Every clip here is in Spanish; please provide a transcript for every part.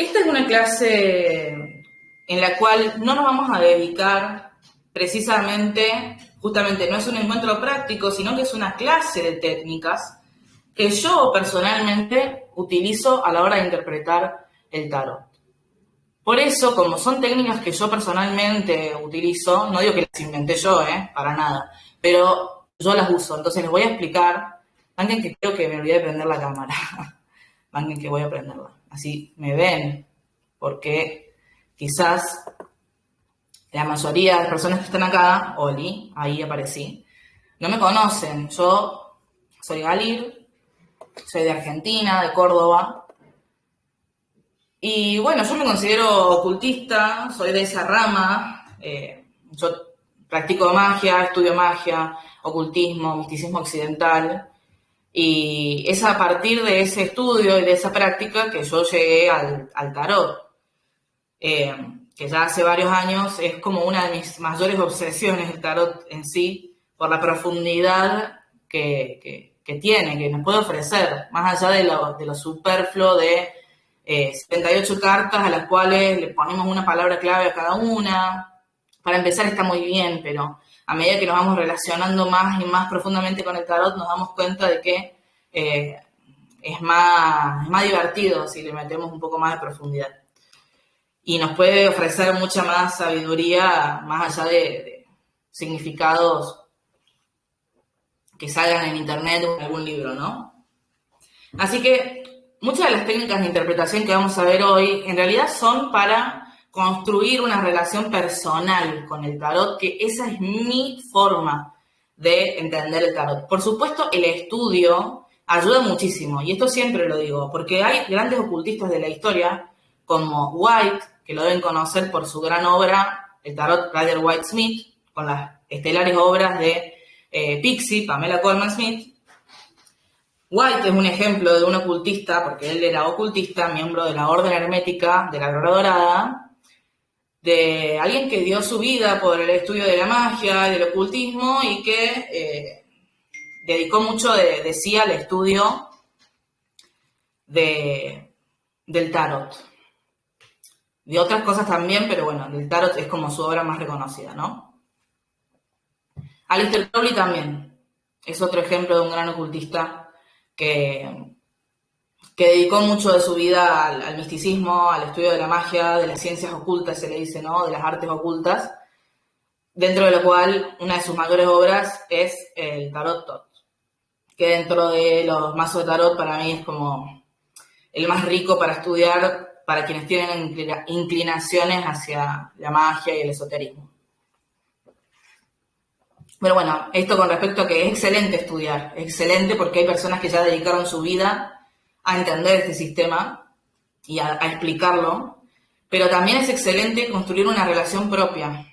Esta es una clase en la cual no nos vamos a dedicar precisamente, justamente no es un encuentro práctico, sino que es una clase de técnicas que yo personalmente utilizo a la hora de interpretar el tarot. Por eso, como son técnicas que yo personalmente utilizo, no digo que las inventé yo, para nada, pero yo las uso. Entonces les voy a explicar. Alguien que creo que me olvidé de prender la cámara. Alguien que voy a prenderla. Así me ven, porque quizás la mayoría de las personas que están acá, Oli, ahí aparecí, no me conocen. Yo soy Galir, soy de Argentina, de Córdoba. Y bueno, yo me considero ocultista, soy de esa rama. Yo practico magia, estudio magia, ocultismo, misticismo occidental. Y es a partir de ese estudio y de esa práctica que yo llegué al tarot. Que ya hace varios años es como una de mis mayores obsesiones el tarot en sí, por la profundidad que tiene, que nos puede ofrecer, más allá de lo superfluo de 78 cartas a las cuales le ponemos una palabra clave a cada una. Para empezar está muy bien, pero a medida que nos vamos relacionando más y más profundamente con el tarot, nos damos cuenta de que es más divertido si le metemos un poco más de profundidad. Y nos puede ofrecer mucha más sabiduría, más allá de significados que salgan en internet o en algún libro, ¿no? Así que muchas de las técnicas de interpretación que vamos a ver hoy en realidad son para construir una relación personal con el tarot, que esa es mi forma de entender el tarot. Por supuesto, el estudio ayuda muchísimo, y esto siempre lo digo, porque hay grandes ocultistas de la historia, como White, que lo deben conocer por su gran obra, el tarot Rider-Waite-Smith, con las estelares obras de Pixie, Pamela Colman Smith. White es un ejemplo de un ocultista, porque él era ocultista, miembro de la Orden Hermética de la Aurora Dorada, de alguien que dio su vida por el estudio de la magia y del ocultismo y que dedicó mucho de sí al estudio del tarot. De otras cosas también, pero bueno, el tarot es como su obra más reconocida, ¿no? Aleister Crowley también es otro ejemplo de un gran ocultista que dedicó mucho de su vida al misticismo, al estudio de la magia, de las ciencias ocultas, se le dice, ¿no? De las artes ocultas, dentro de lo cual una de sus mayores obras es el Tarot Tot, que dentro de los mazos de tarot para mí es como el más rico para estudiar para quienes tienen inclinaciones hacia la magia y el esoterismo. Pero bueno, esto con respecto a que es excelente estudiar, excelente porque hay personas que ya dedicaron su vida a entender este sistema y a explicarlo, pero también es excelente construir una relación propia.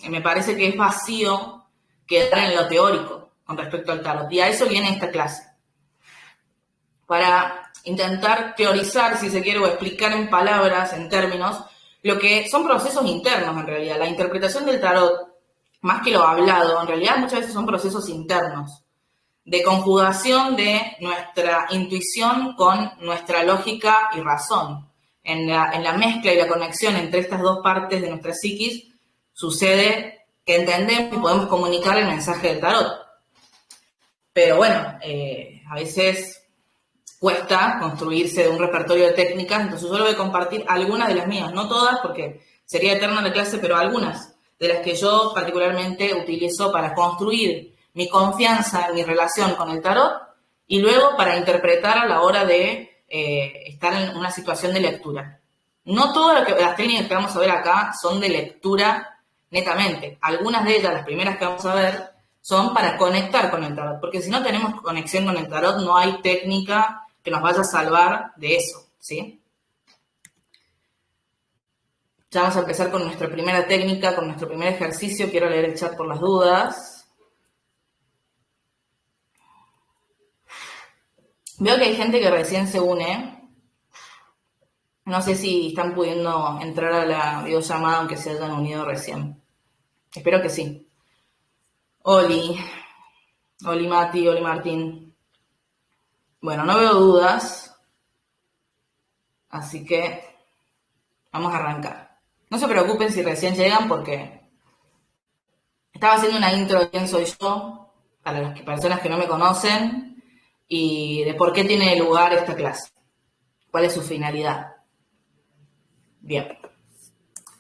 Me parece que es vacío quedar en lo teórico con respecto al tarot, y a eso viene esta clase. Para intentar teorizar, si se quiere, o explicar en palabras, en términos, lo que son procesos internos en realidad. La interpretación del tarot, más que lo hablado, en realidad muchas veces son procesos internos, de conjugación de nuestra intuición con nuestra lógica y razón. En la mezcla y la conexión entre estas dos partes de nuestra psiquis sucede que entendemos y podemos comunicar el mensaje del tarot. Pero bueno, a veces cuesta construirse de un repertorio de técnicas, entonces yo le voy a compartir algunas de las mías, no todas porque sería eterna la clase, pero algunas de las que yo particularmente utilizo para construir mi confianza en mi relación con el tarot y luego para interpretar a la hora de estar en una situación de lectura. No todas las técnicas que vamos a ver acá son de lectura netamente. Algunas de ellas, las primeras que vamos a ver, son para conectar con el tarot, porque si no tenemos conexión con el tarot no hay técnica que nos vaya a salvar de eso, ¿sí? Ya vamos a empezar con nuestra primera técnica, con nuestro primer ejercicio. Quiero leer el chat por las dudas. Veo que hay gente que recién se une. No sé si están pudiendo entrar a la videollamada aunque se hayan unido recién. Espero que sí. Oli Mati, Oli Martín. Bueno, no veo dudas. Así que Vamos a arrancar. No se preocupen si recién llegan porque estaba haciendo una intro de quién soy yo para las personas que no me conocen y de por qué tiene lugar esta clase. ¿Cuál es su finalidad? Bien.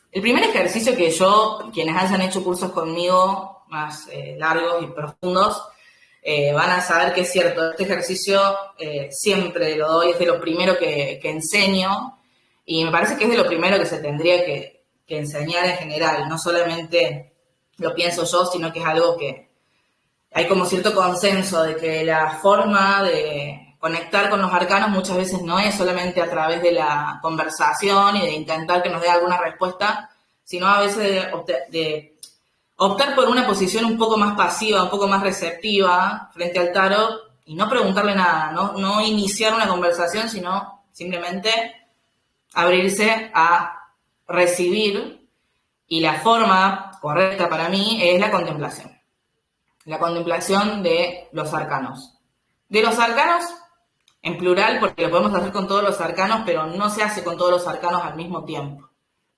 El primer ejercicio que quienes hayan hecho cursos conmigo más largos y profundos, van a saber que es cierto. Este ejercicio siempre lo doy, es de lo primero que enseño y me parece que es de lo primero que se tendría que enseñar en general. No solamente lo pienso yo, sino que es algo que hay como cierto consenso de que la forma de conectar con los arcanos muchas veces no es solamente a través de la conversación y de intentar que nos dé alguna respuesta, sino a veces de optar por una posición un poco más pasiva, un poco más receptiva frente al tarot y no preguntarle nada, no iniciar una conversación, sino simplemente abrirse a recibir. Y la forma correcta para mí es la contemplación. La contemplación de los arcanos. De los arcanos en plural, porque lo podemos hacer con todos los arcanos, pero no se hace con todos los arcanos al mismo tiempo,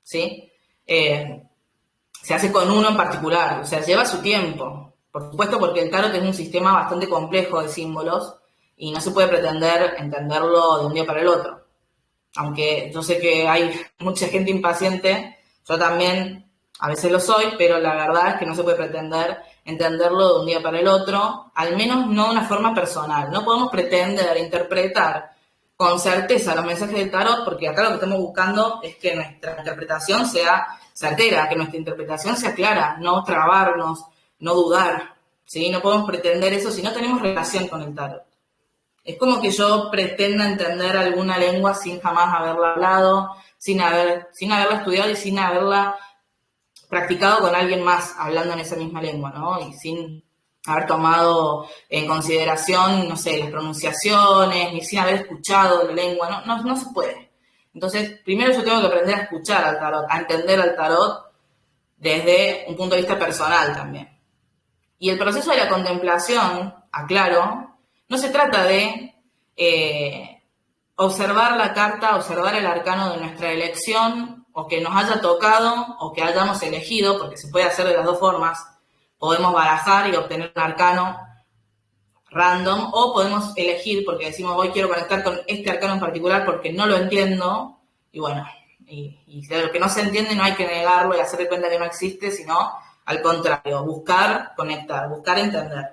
¿sí? Se hace con uno en particular, o sea, lleva su tiempo. Por supuesto, porque el tarot es un sistema bastante complejo de símbolos y no se puede pretender entenderlo de un día para el otro. Aunque yo sé que hay mucha gente impaciente, yo también a veces lo soy, pero la verdad es que no se puede pretender entenderlo de un día para el otro, al menos no de una forma personal. No podemos pretender interpretar con certeza los mensajes del tarot, porque acá lo que estamos buscando es que nuestra interpretación sea certera, que nuestra interpretación sea clara, no trabarnos, no dudar, ¿sí? No podemos pretender eso si no tenemos relación con el tarot. Es como que yo pretenda entender alguna lengua sin jamás haberla hablado, sin haberla estudiado y sin haberla practicado con alguien más hablando en esa misma lengua, ¿no? Y sin haber tomado en consideración, no sé, las pronunciaciones, ni sin haber escuchado la lengua, no se puede. Entonces, primero yo tengo que aprender a escuchar al tarot, a entender al tarot desde un punto de vista personal también. Y el proceso de la contemplación, aclaro, no se trata de observar la carta, observar el arcano de nuestra elección, o que nos haya tocado, o que hayamos elegido, porque se puede hacer de las dos formas. Podemos barajar y obtener un arcano random, o podemos elegir, porque decimos, hoy quiero conectar con este arcano en particular porque no lo entiendo, y bueno, y de lo que no se entiende no hay que negarlo y hacer de cuenta que no existe, sino al contrario, buscar conectar, buscar entender.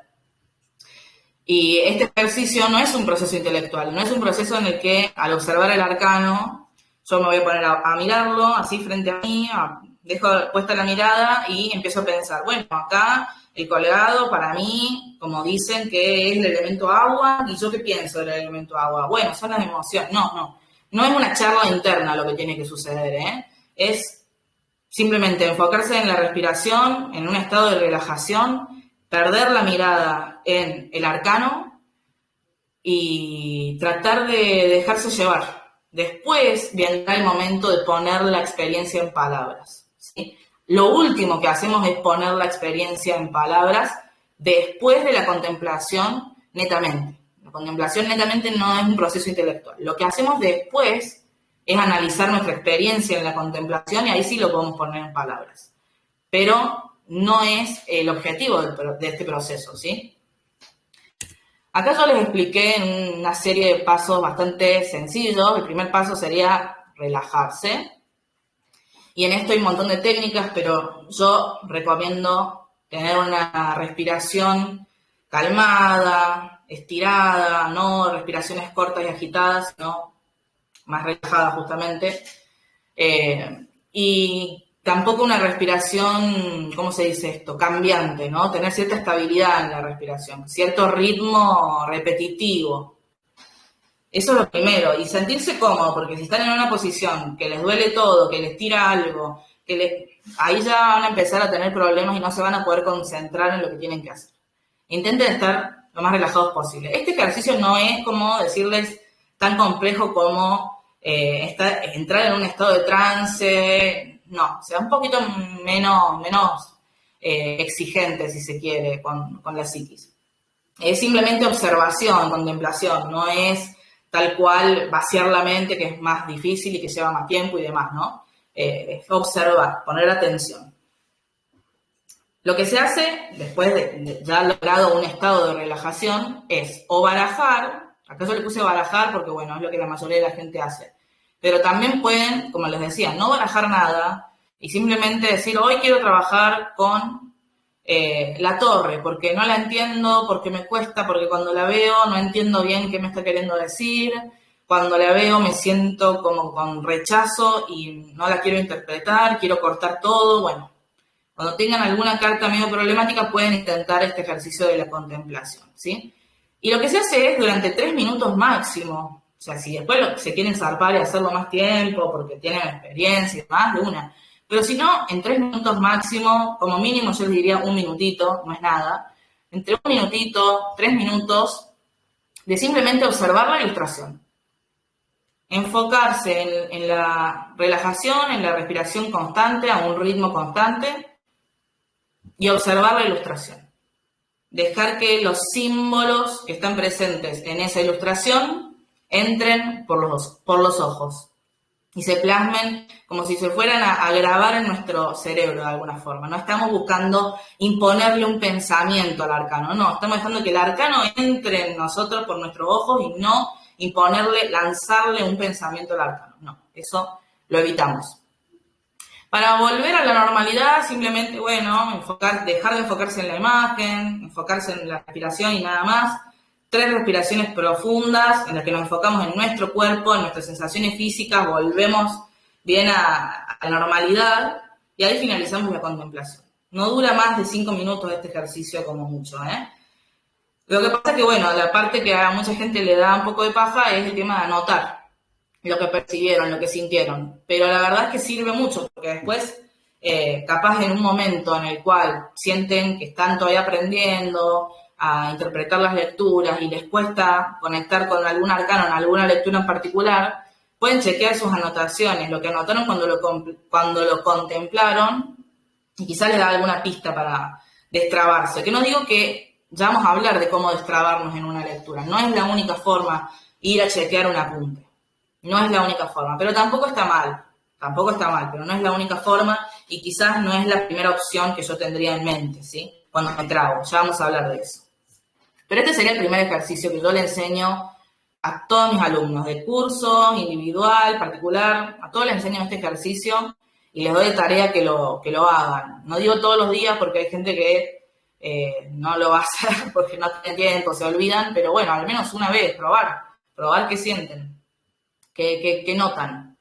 Y este ejercicio no es un proceso intelectual, no es un proceso en el que al observar el arcano yo me voy a poner a mirarlo así frente a mí, dejo puesta la mirada y empiezo a pensar, bueno, acá el colgado para mí, como dicen que es el elemento agua, ¿y yo qué pienso del elemento agua? Bueno, son las emociones. No es una charla interna lo que tiene que suceder, ¿eh? Es simplemente enfocarse en la respiración, en un estado de relajación, perder la mirada en el arcano y tratar de dejarse llevar. Después vendrá el momento de poner la experiencia en palabras, ¿sí? Lo último que hacemos es poner la experiencia en palabras después de la contemplación netamente. La contemplación netamente no es un proceso intelectual. Lo que hacemos después es analizar nuestra experiencia en la contemplación y ahí sí lo podemos poner en palabras. Pero no es el objetivo de este proceso, ¿sí? Acá yo les expliqué en una serie de pasos bastante sencillos. El primer paso sería relajarse. Y en esto hay un montón de técnicas, pero yo recomiendo tener una respiración calmada, estirada, no respiraciones cortas y agitadas, sino más relajadas justamente. Y tampoco una respiración, ¿cómo se dice esto? Cambiante, ¿no? Tener cierta estabilidad en la respiración, cierto ritmo repetitivo. Eso es lo primero. Y sentirse cómodo, porque si están en una posición que les duele todo, que les tira algo, ahí ya van a empezar a tener problemas y no se van a poder concentrar en lo que tienen que hacer. Intenten estar lo más relajados posible. Este ejercicio no es, como decirles, tan complejo como entrar en un estado de trance. No, sea un poquito menos exigente, si se quiere, con la psiquis. Es simplemente observación, contemplación, no es tal cual vaciar la mente, que es más difícil y que lleva más tiempo y demás, ¿no? observar, poner atención. Lo que se hace después de ya logrado un estado de relajación es o barajar, acá yo le puse barajar porque bueno, es lo que la mayoría de la gente hace, pero también pueden, como les decía, no barajar nada y simplemente decir, hoy quiero trabajar con la torre, porque no la entiendo, porque me cuesta, porque cuando la veo no entiendo bien qué me está queriendo decir, cuando la veo me siento como con rechazo y no la quiero interpretar, quiero cortar todo, bueno. Cuando tengan alguna carta medio problemática pueden intentar este ejercicio de la contemplación, ¿sí? Y lo que se hace es durante 3 minutos máximo. O sea, si después se quieren zarpar y hacerlo más tiempo porque tienen experiencia y demás, de una. Pero si no, en 3 minutos máximo, como mínimo yo les diría 1 minutito, no es nada. Entre 1 minutito, 3 minutos, de simplemente observar la ilustración. Enfocarse en la relajación, en la respiración constante, a un ritmo constante, y observar la ilustración. Dejar que los símbolos que están presentes en esa ilustración entren por los ojos y se plasmen como si se fueran a grabar en nuestro cerebro de alguna forma. No estamos buscando imponerle un pensamiento al arcano, no, estamos dejando que el arcano entre en nosotros por nuestros ojos y no imponerle, lanzarle un pensamiento al arcano. No, eso lo evitamos. Para volver a la normalidad, simplemente, bueno, dejar de enfocarse en la imagen, enfocarse en la respiración y nada más. 3 respiraciones profundas en las que nos enfocamos en nuestro cuerpo, en nuestras sensaciones físicas, volvemos bien a la normalidad y ahí finalizamos la contemplación. No dura más de 5 minutos este ejercicio como mucho, ¿eh? Lo que pasa es que, bueno, la parte que a mucha gente le da un poco de paja es el tema de anotar lo que percibieron, lo que sintieron. Pero la verdad es que sirve mucho, porque después, capaz en un momento en el cual sienten que están todavía aprendiendo a interpretar las lecturas y les cuesta conectar con algún arcano en alguna lectura en particular, pueden chequear sus anotaciones, lo que anotaron cuando lo contemplaron, y quizás les da alguna pista para destrabarse. Que no digo que ya vamos a hablar de cómo destrabarnos en una lectura, no es la única forma ir a chequear un apunte. No es la única forma, pero tampoco está mal, pero no es la única forma y quizás no es la primera opción que yo tendría en mente, ¿sí? Cuando me trago, ya vamos a hablar de eso. Pero este sería el primer ejercicio que yo le enseño a todos mis alumnos, de curso, individual, particular, a todos les enseño este ejercicio y les doy de tarea que lo hagan. No digo todos los días porque hay gente que no lo va a hacer porque no tiene tiempo, se olvidan, pero bueno, al menos una vez, probar qué sienten. Que notan.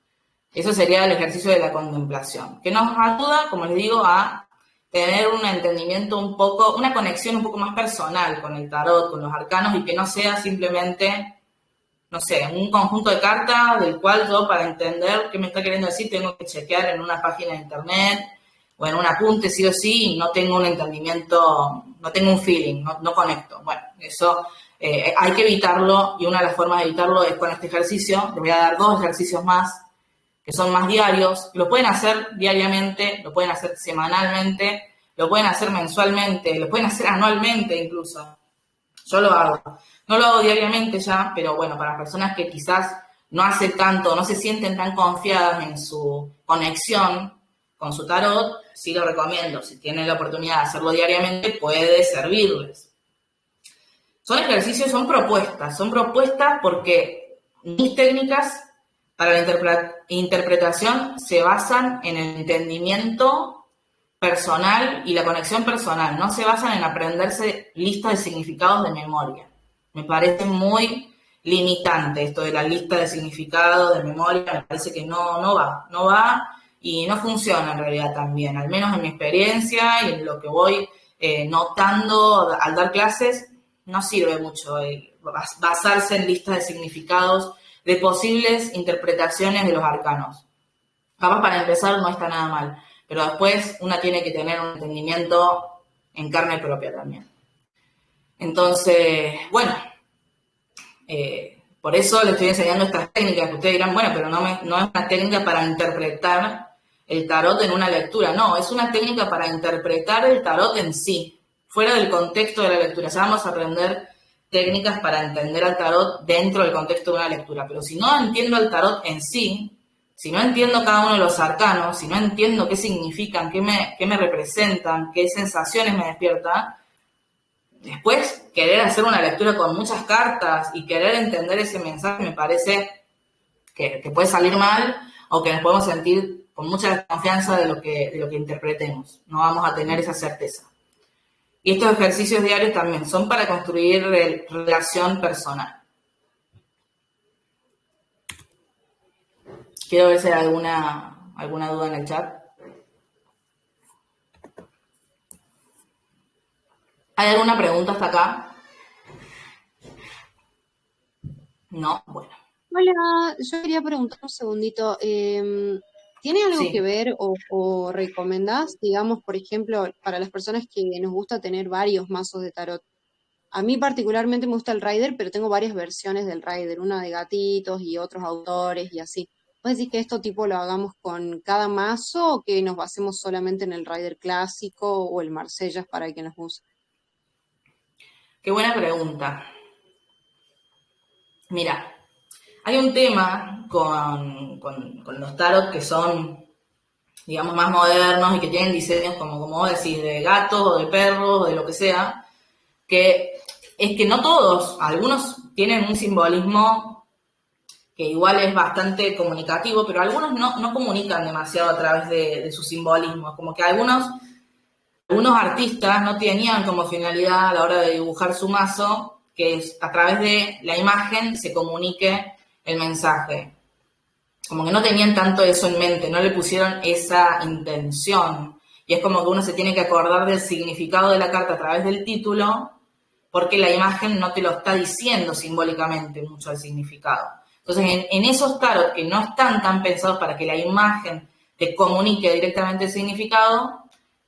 Eso sería el ejercicio de la contemplación, que nos ayuda, como les digo, a tener un entendimiento una conexión un poco más personal con el tarot, con los arcanos, y que no sea simplemente, no sé, un conjunto de cartas del cual yo, para entender qué me está queriendo decir, tengo que chequear en una página de internet o en un apunte sí o sí, y no tengo un entendimiento, no tengo un feeling, no conecto. Bueno, eso hay que evitarlo, y una de las formas de evitarlo es con este ejercicio. Les voy a dar 2 ejercicios más, que son más diarios. Lo pueden hacer diariamente, lo pueden hacer semanalmente, lo pueden hacer mensualmente, lo pueden hacer anualmente incluso. Yo lo hago. No lo hago diariamente ya, pero bueno, para personas que quizás no hace tanto, no se sienten tan confiadas en su conexión con su tarot, sí lo recomiendo. Si tienen la oportunidad de hacerlo diariamente, puede servirles. Son ejercicios, son propuestas porque mis técnicas para la interpretación se basan en el entendimiento personal y la conexión personal, no se basan en aprenderse listas de significados de memoria. Me parece muy limitante esto de la lista de significados de memoria, me parece que no va y no funciona en realidad tan bien, al menos en mi experiencia y en lo que voy notando al dar clases. No sirve mucho basarse en listas de significados de posibles interpretaciones de los arcanos. Capaz para empezar no está nada mal, pero después una tiene que tener un entendimiento en carne propia también. Entonces, bueno, por eso les estoy enseñando estas técnicas que ustedes dirán, bueno, pero no es una técnica para interpretar el tarot en una lectura, no, es una técnica para interpretar el tarot en sí, fuera del contexto de la lectura. Ya vamos a aprender técnicas para entender al tarot dentro del contexto de una lectura, pero si no entiendo al tarot en sí, si no entiendo cada uno de los arcanos, si no entiendo qué significan, qué me representan, qué sensaciones me despiertan, después querer hacer una lectura con muchas cartas y querer entender ese mensaje me parece que puede salir mal o que nos podemos sentir con mucha desconfianza de lo que interpretemos. No vamos a tener esa certeza. Y estos ejercicios diarios también son para construir relación personal. Quiero ver si hay alguna duda en el chat. ¿Hay alguna pregunta hasta acá? No, bueno. Hola, yo quería preguntar un segundito. ¿Tiene algo Sí. que ver o recomendás, digamos, por ejemplo, para las personas que nos gusta tener varios mazos de tarot? A mí particularmente me gusta el Rider, pero tengo varias versiones del Rider, una de gatitos y otros autores y así. ¿Puedes decir que esto tipo lo hagamos con cada mazo o que nos basemos solamente en el Rider clásico o el Marsellas para el que nos guste? Qué buena pregunta. Mira, hay un tema con los tarot que son, digamos, más modernos y que tienen diseños como vos decís, de gatos o de perros o de lo que sea, que es que no todos, algunos tienen un simbolismo que igual es bastante comunicativo, pero algunos no comunican demasiado a través de su simbolismo, como que algunos artistas no tenían como finalidad a la hora de dibujar su mazo que es a través de la imagen se comunique el mensaje. Como que no tenían tanto eso en mente, no le pusieron esa intención. Y es como que uno se tiene que acordar del significado de la carta a través del título, porque la imagen no te lo está diciendo simbólicamente mucho el significado. Entonces, en esos tarot que no están tan pensados para que la imagen te comunique directamente el significado,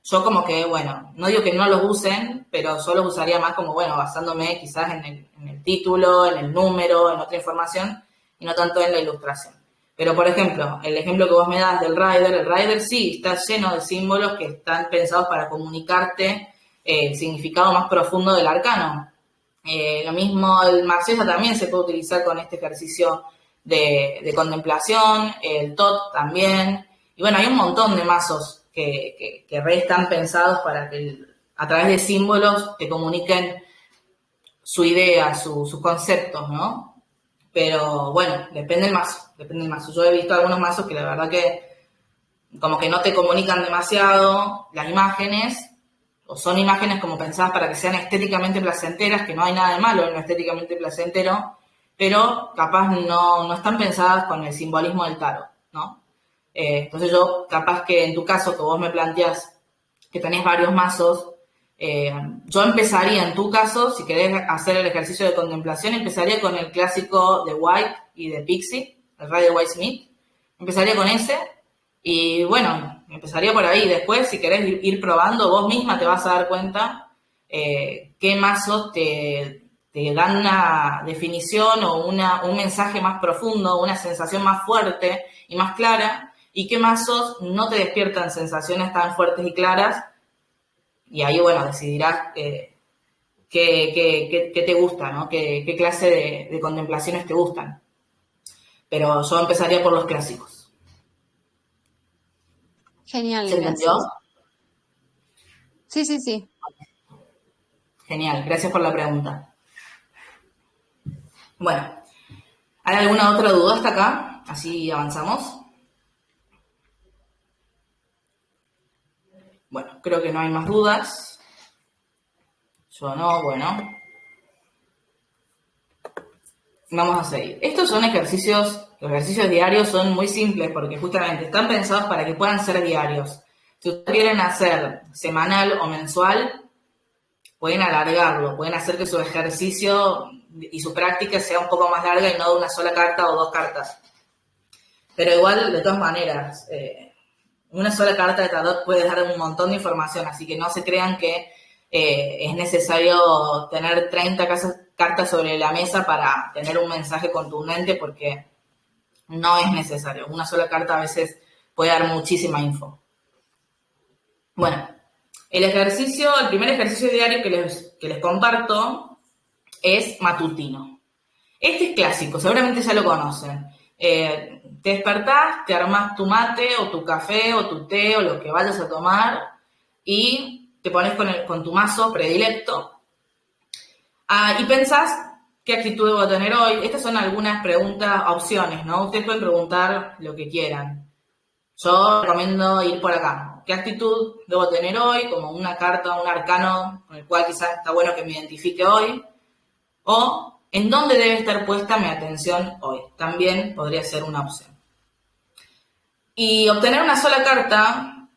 yo como que, bueno, no digo que no los usen, pero yo los usaría más como, bueno, basándome quizás en el título, en el número, en otra información, y no tanto en la ilustración. Pero, por ejemplo, el ejemplo que vos me das del Rider, el Rider sí está lleno de símbolos que están pensados para comunicarte el significado más profundo del arcano. Lo mismo el Marsella también se puede utilizar con este ejercicio de contemplación, el TOT también. Y bueno, hay un montón de mazos que re están pensados para que a través de símbolos te comuniquen su idea, sus conceptos, ¿no? Pero bueno, depende del mazo. Yo he visto algunos mazos que la verdad que como que no te comunican demasiado las imágenes, o son imágenes como pensadas para que sean estéticamente placenteras, que no hay nada de malo en lo estéticamente placentero, pero capaz no están pensadas con el simbolismo del tarot, ¿no? Entonces yo, capaz que en tu caso, que vos me planteás que tenés varios mazos, yo empezaría en tu caso, si querés hacer el ejercicio de contemplación, empezaría con el clásico de White y de Pixie, el Rider Waite Smith. Empezaría con ese y bueno, empezaría por ahí. Después, si querés ir probando, vos misma te vas a dar cuenta qué mazos te dan una definición o un mensaje más profundo, una sensación más fuerte y más clara, y qué mazos no te despiertan sensaciones tan fuertes y claras. Y ahí, bueno, decidirás qué te gusta, ¿no? Qué clase de contemplaciones te gustan. Pero yo empezaría por los clásicos. Genial, ¿Se entendió? Sí, sí, sí. Genial, gracias por la pregunta. Bueno, ¿hay alguna otra duda hasta acá? Así avanzamos. Bueno, creo que no hay más dudas. Yo no, bueno. Vamos a seguir. Estos son ejercicios, los ejercicios diarios son muy simples porque justamente están pensados para que puedan ser diarios. Si ustedes quieren hacer semanal o mensual, pueden alargarlo, pueden hacer que su ejercicio y su práctica sea un poco más larga y no de una sola carta o dos cartas. Pero igual, de todas maneras, una sola carta de tarot puede dar un montón de información, así que no se crean que es necesario tener 30 cartas sobre la mesa para tener un mensaje contundente, porque no es necesario. Una sola carta a veces puede dar muchísima info. Bueno, el primer ejercicio diario que les comparto es matutino. Este es clásico, seguramente ya lo conocen. te despertás, te armás tu mate o tu café o tu té o lo que vayas a tomar y te pones con tu mazo predilecto y pensás qué actitud debo tener hoy. Estas son algunas preguntas, opciones, ¿no? Ustedes pueden preguntar lo que quieran. Yo recomiendo ir por acá. ¿Qué actitud debo tener hoy? Como una carta, un arcano con el cual quizás está bueno que me identifique hoy. O ¿en dónde debe estar puesta mi atención hoy? También podría ser una opción. Y obtener una sola carta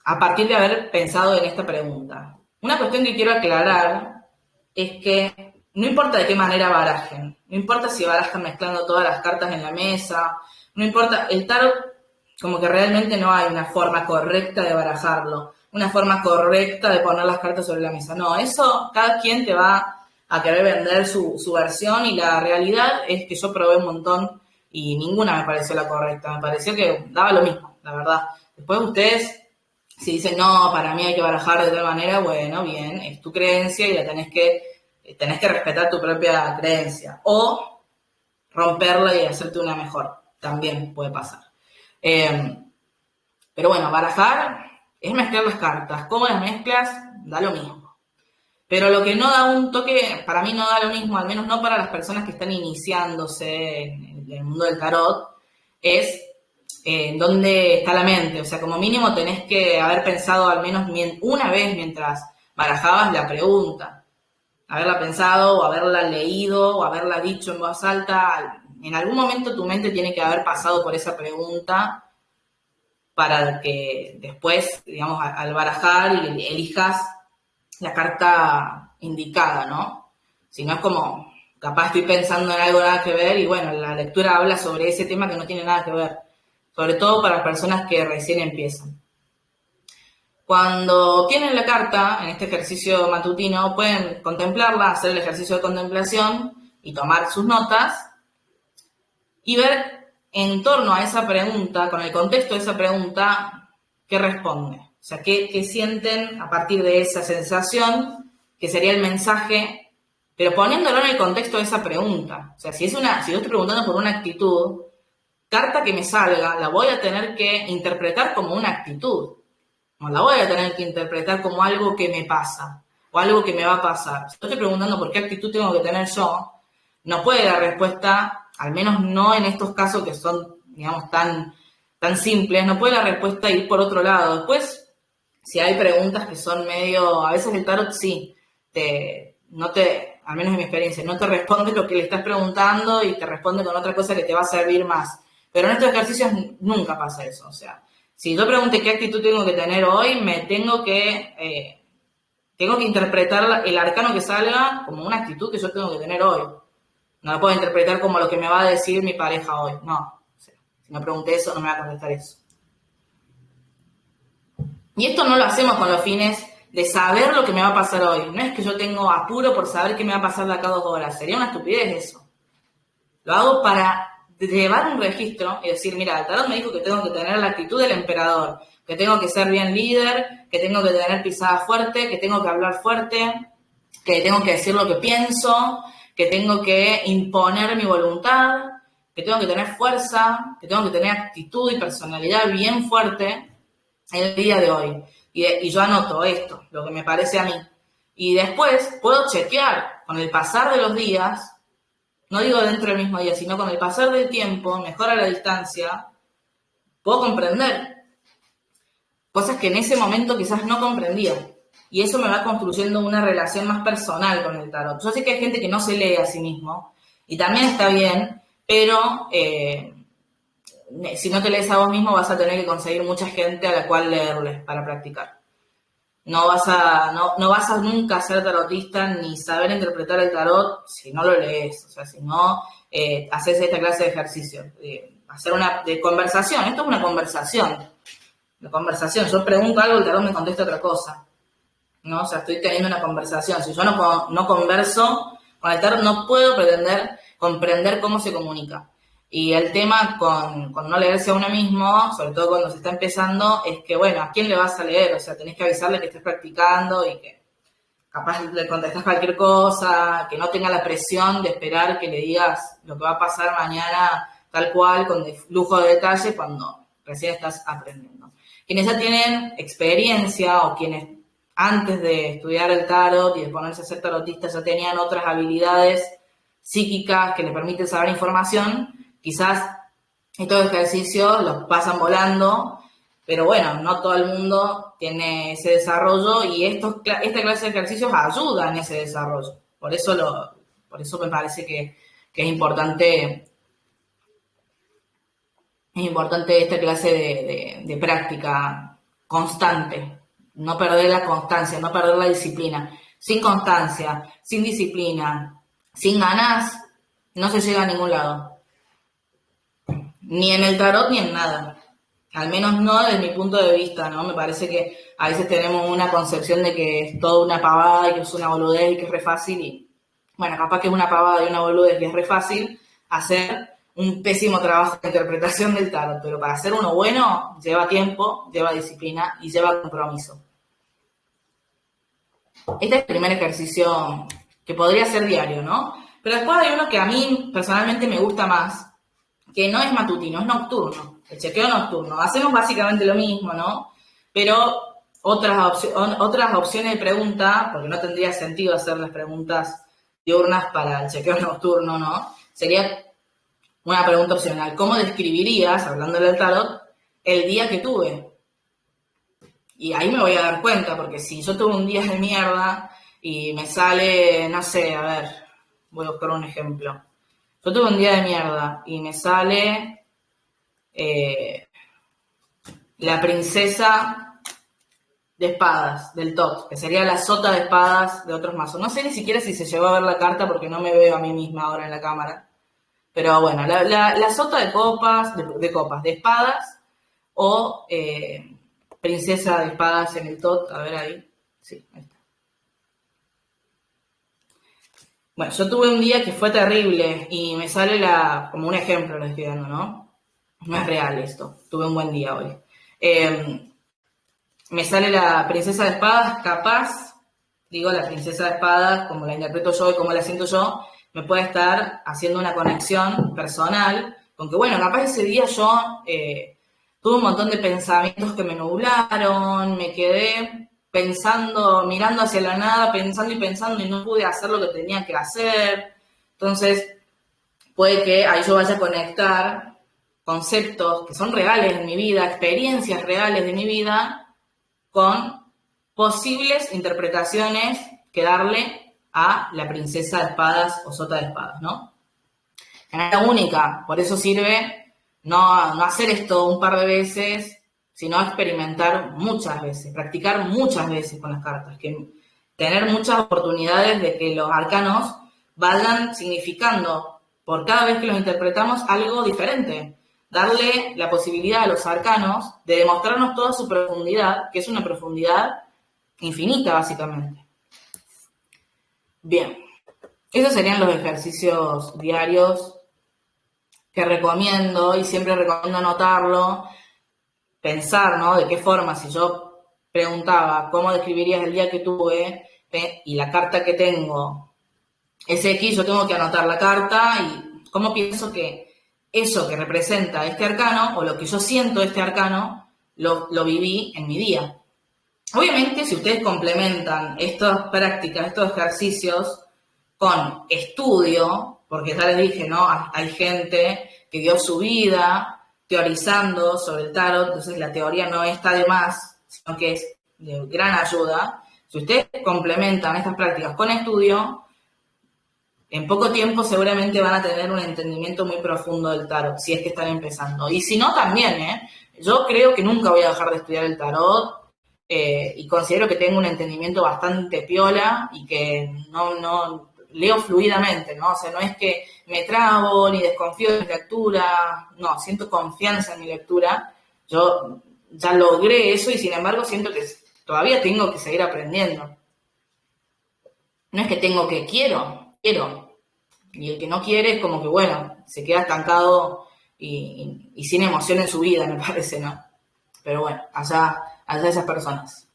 a partir de haber pensado en esta pregunta. Una cuestión que quiero aclarar es que no importa de qué manera barajen, no importa si barajan mezclando todas las cartas en la mesa, no importa, el tarot como que realmente no hay una forma correcta de barajarlo, una forma correcta de poner las cartas sobre la mesa. No, eso cada quien te va a querer vender su versión y la realidad es que yo probé un montón y ninguna me pareció la correcta. Me pareció que daba lo mismo, la verdad. Después ustedes, si dicen, no, para mí hay que barajar de tal manera, bueno, bien, es tu creencia y la tenés que respetar tu propia creencia. O romperla y hacerte una mejor. También puede pasar. Pero bueno, barajar es mezclar las cartas. ¿Cómo las mezclas? Da lo mismo. Pero lo que no da un toque, para mí no da lo mismo, al menos no para las personas que están iniciándose en el mundo del tarot, es dónde está la mente. O sea, como mínimo tenés que haber pensado al menos una vez mientras barajabas la pregunta. Haberla pensado, o haberla leído, o haberla dicho en voz alta. En algún momento tu mente tiene que haber pasado por esa pregunta para que después, digamos, al barajar y elijas la carta indicada, ¿no? Si no es como, capaz estoy pensando en algo nada que ver y bueno, la lectura habla sobre ese tema que no tiene nada que ver, sobre todo para las personas que recién empiezan. Cuando tienen la carta, en este ejercicio matutino, pueden contemplarla, hacer el ejercicio de contemplación y tomar sus notas y ver en torno a esa pregunta, con el contexto de esa pregunta, qué responde. O sea, qué sienten a partir de esa sensación, que sería el mensaje, pero poniéndolo en el contexto de esa pregunta. O sea, si yo estoy preguntando por una actitud, carta que me salga, la voy a tener que interpretar como una actitud. No la voy a tener que interpretar como algo que me pasa o algo que me va a pasar. Si yo estoy preguntando por qué actitud tengo que tener yo, no puede dar respuesta, al menos no en estos casos que son, digamos, tan simples, no puede la respuesta ir por otro lado. Después, si hay preguntas que son medio, a veces el tarot sí, al menos en mi experiencia, no te responde lo que le estás preguntando y te responde con otra cosa que te va a servir más. Pero en estos ejercicios nunca pasa eso, o sea, si yo pregunté qué actitud tengo que tener hoy, tengo que interpretar el arcano que salga como una actitud que yo tengo que tener hoy. No lo puedo interpretar como lo que me va a decir mi pareja hoy. No. O sea, si no pregunté eso, no me va a contestar eso. Y esto no lo hacemos con los fines de saber lo que me va a pasar hoy. No es que yo tengo apuro por saber qué me va a pasar de acá a 2 horas. Sería una estupidez eso. Lo hago para llevar un registro y decir, mira, el tarot me dijo que tengo que tener la actitud del emperador, que tengo que ser bien líder, que tengo que tener pisada fuerte, que tengo que hablar fuerte, que tengo que decir lo que pienso, que tengo que imponer mi voluntad, que tengo que tener fuerza, que tengo que tener actitud y personalidad bien fuerte el día de hoy. Y yo anoto esto, lo que me parece a mí. Y después puedo chequear con el pasar de los días, no digo dentro del mismo día, sino con el pasar del tiempo, mejor a la distancia, puedo comprender cosas que en ese momento quizás no comprendía. Y eso me va construyendo una relación más personal con el tarot. Yo sé que hay gente que no se lee a sí mismo, y también está bien, pero si no te lees a vos mismo vas a tener que conseguir mucha gente a la cual leerles para practicar. No vas a nunca ser tarotista ni saber interpretar el tarot si no lo lees, o sea, si no haces esta clase de ejercicio, hacer de conversación. Esto es una conversación. Yo pregunto algo, el tarot me contesta otra cosa, ¿no? O sea, estoy teniendo una conversación. Si yo no converso con el tarot, no puedo pretender comprender cómo se comunica. Y el tema con no leerse a uno mismo, sobre todo cuando se está empezando, es que, bueno, ¿a quién le vas a leer? O sea, tenés que avisarle que estés practicando y que capaz le contestás cualquier cosa, que no tenga la presión de esperar que le digas lo que va a pasar mañana tal cual, con lujo de detalle, cuando recién estás aprendiendo. Quienes ya tienen experiencia o quienes antes de estudiar el tarot y de ponerse a ser tarotistas ya tenían otras habilidades psíquicas que les permiten saber información, quizás estos ejercicios los pasan volando, pero bueno, no todo el mundo tiene ese desarrollo y esta clase de ejercicios ayuda en ese desarrollo. Por eso me parece que es importante esta clase de práctica constante. No perder la constancia, no perder la disciplina. Sin constancia, sin disciplina, sin ganas, no se llega a ningún lado. Ni en el tarot ni en nada. Al menos no desde mi punto de vista, ¿no? Me parece que a veces tenemos una concepción de que es toda una pavada y que es una boludez y que es re fácil. Y bueno, capaz que es una pavada y una boludez y es re fácil hacer un pésimo trabajo de interpretación del tarot. Pero para hacer uno bueno, lleva tiempo, lleva disciplina y lleva compromiso. Este es el primer ejercicio que podría ser diario, ¿no? Pero después hay uno que a mí personalmente me gusta más, que no es matutino, es nocturno, el chequeo nocturno. Hacemos básicamente lo mismo, ¿no? Pero otras opciones de pregunta, porque no tendría sentido hacer las preguntas diurnas para el chequeo nocturno, ¿no? Sería una pregunta opcional. ¿Cómo describirías, hablando del tarot, el día que tuve? Y ahí me voy a dar cuenta, porque si yo tuve un día de mierda y me sale, no sé, a ver, voy a buscar un ejemplo. Yo tuve un día de mierda y me sale la princesa de espadas del TOT, que sería la sota de espadas de otros mazos. No sé ni siquiera si se llegó a ver la carta porque no me veo a mí misma ahora en la cámara. Pero bueno, la sota de copas, de espadas o princesa de espadas en el TOT. A ver ahí. Sí, ahí está. Bueno, yo tuve un día que fue terrible y me sale como un ejemplo lo estoy dando, ¿no? No es real esto. Tuve un buen día hoy. Me sale la princesa de espadas, capaz, digo, la princesa de espadas, como la interpreto yo y como la siento yo, me puede estar haciendo una conexión personal con que, bueno, capaz ese día yo tuve un montón de pensamientos que me nublaron, me quedé pensando, mirando hacia la nada, pensando y no pude hacer lo que tenía que hacer. Entonces, puede que ahí yo vaya a conectar conceptos que son reales en mi vida, experiencias reales de mi vida, con posibles interpretaciones que darle a la princesa de espadas o sota de espadas, ¿no? Que no es la única, por eso sirve no hacer esto un par de veces, sino experimentar muchas veces, practicar muchas veces con las cartas, tener muchas oportunidades de que los arcanos vayan significando por cada vez que los interpretamos algo diferente. Darle la posibilidad a los arcanos de demostrarnos toda su profundidad, que es una profundidad infinita, básicamente. Bien, esos serían los ejercicios diarios que recomiendo y siempre recomiendo anotarlo, pensar, ¿no? De qué forma, si yo preguntaba cómo describirías el día que tuve y la carta que tengo es X, yo tengo que anotar la carta y cómo pienso que eso que representa este arcano, o lo que yo siento de este arcano, lo viví en mi día. Obviamente, si ustedes complementan estas prácticas, estos ejercicios, con estudio, porque ya les dije, ¿no? Hay gente que dio su vida teorizando sobre el tarot, entonces la teoría no está de más, sino que es de gran ayuda. Si ustedes complementan estas prácticas con estudio, en poco tiempo seguramente van a tener un entendimiento muy profundo del tarot, si es que están empezando. Y si no, también, ¿eh? Yo creo que nunca voy a dejar de estudiar el tarot y considero que tengo un entendimiento bastante piola y que no leo fluidamente, ¿no? O sea, no es que me trabo ni desconfío de mi lectura, no, siento confianza en mi lectura. Yo ya logré eso y sin embargo siento que todavía tengo que seguir aprendiendo. No es que quiero. Y el que no quiere es como que, bueno, se queda estancado y sin emoción en su vida, me parece, ¿no? Pero bueno, allá esas personas.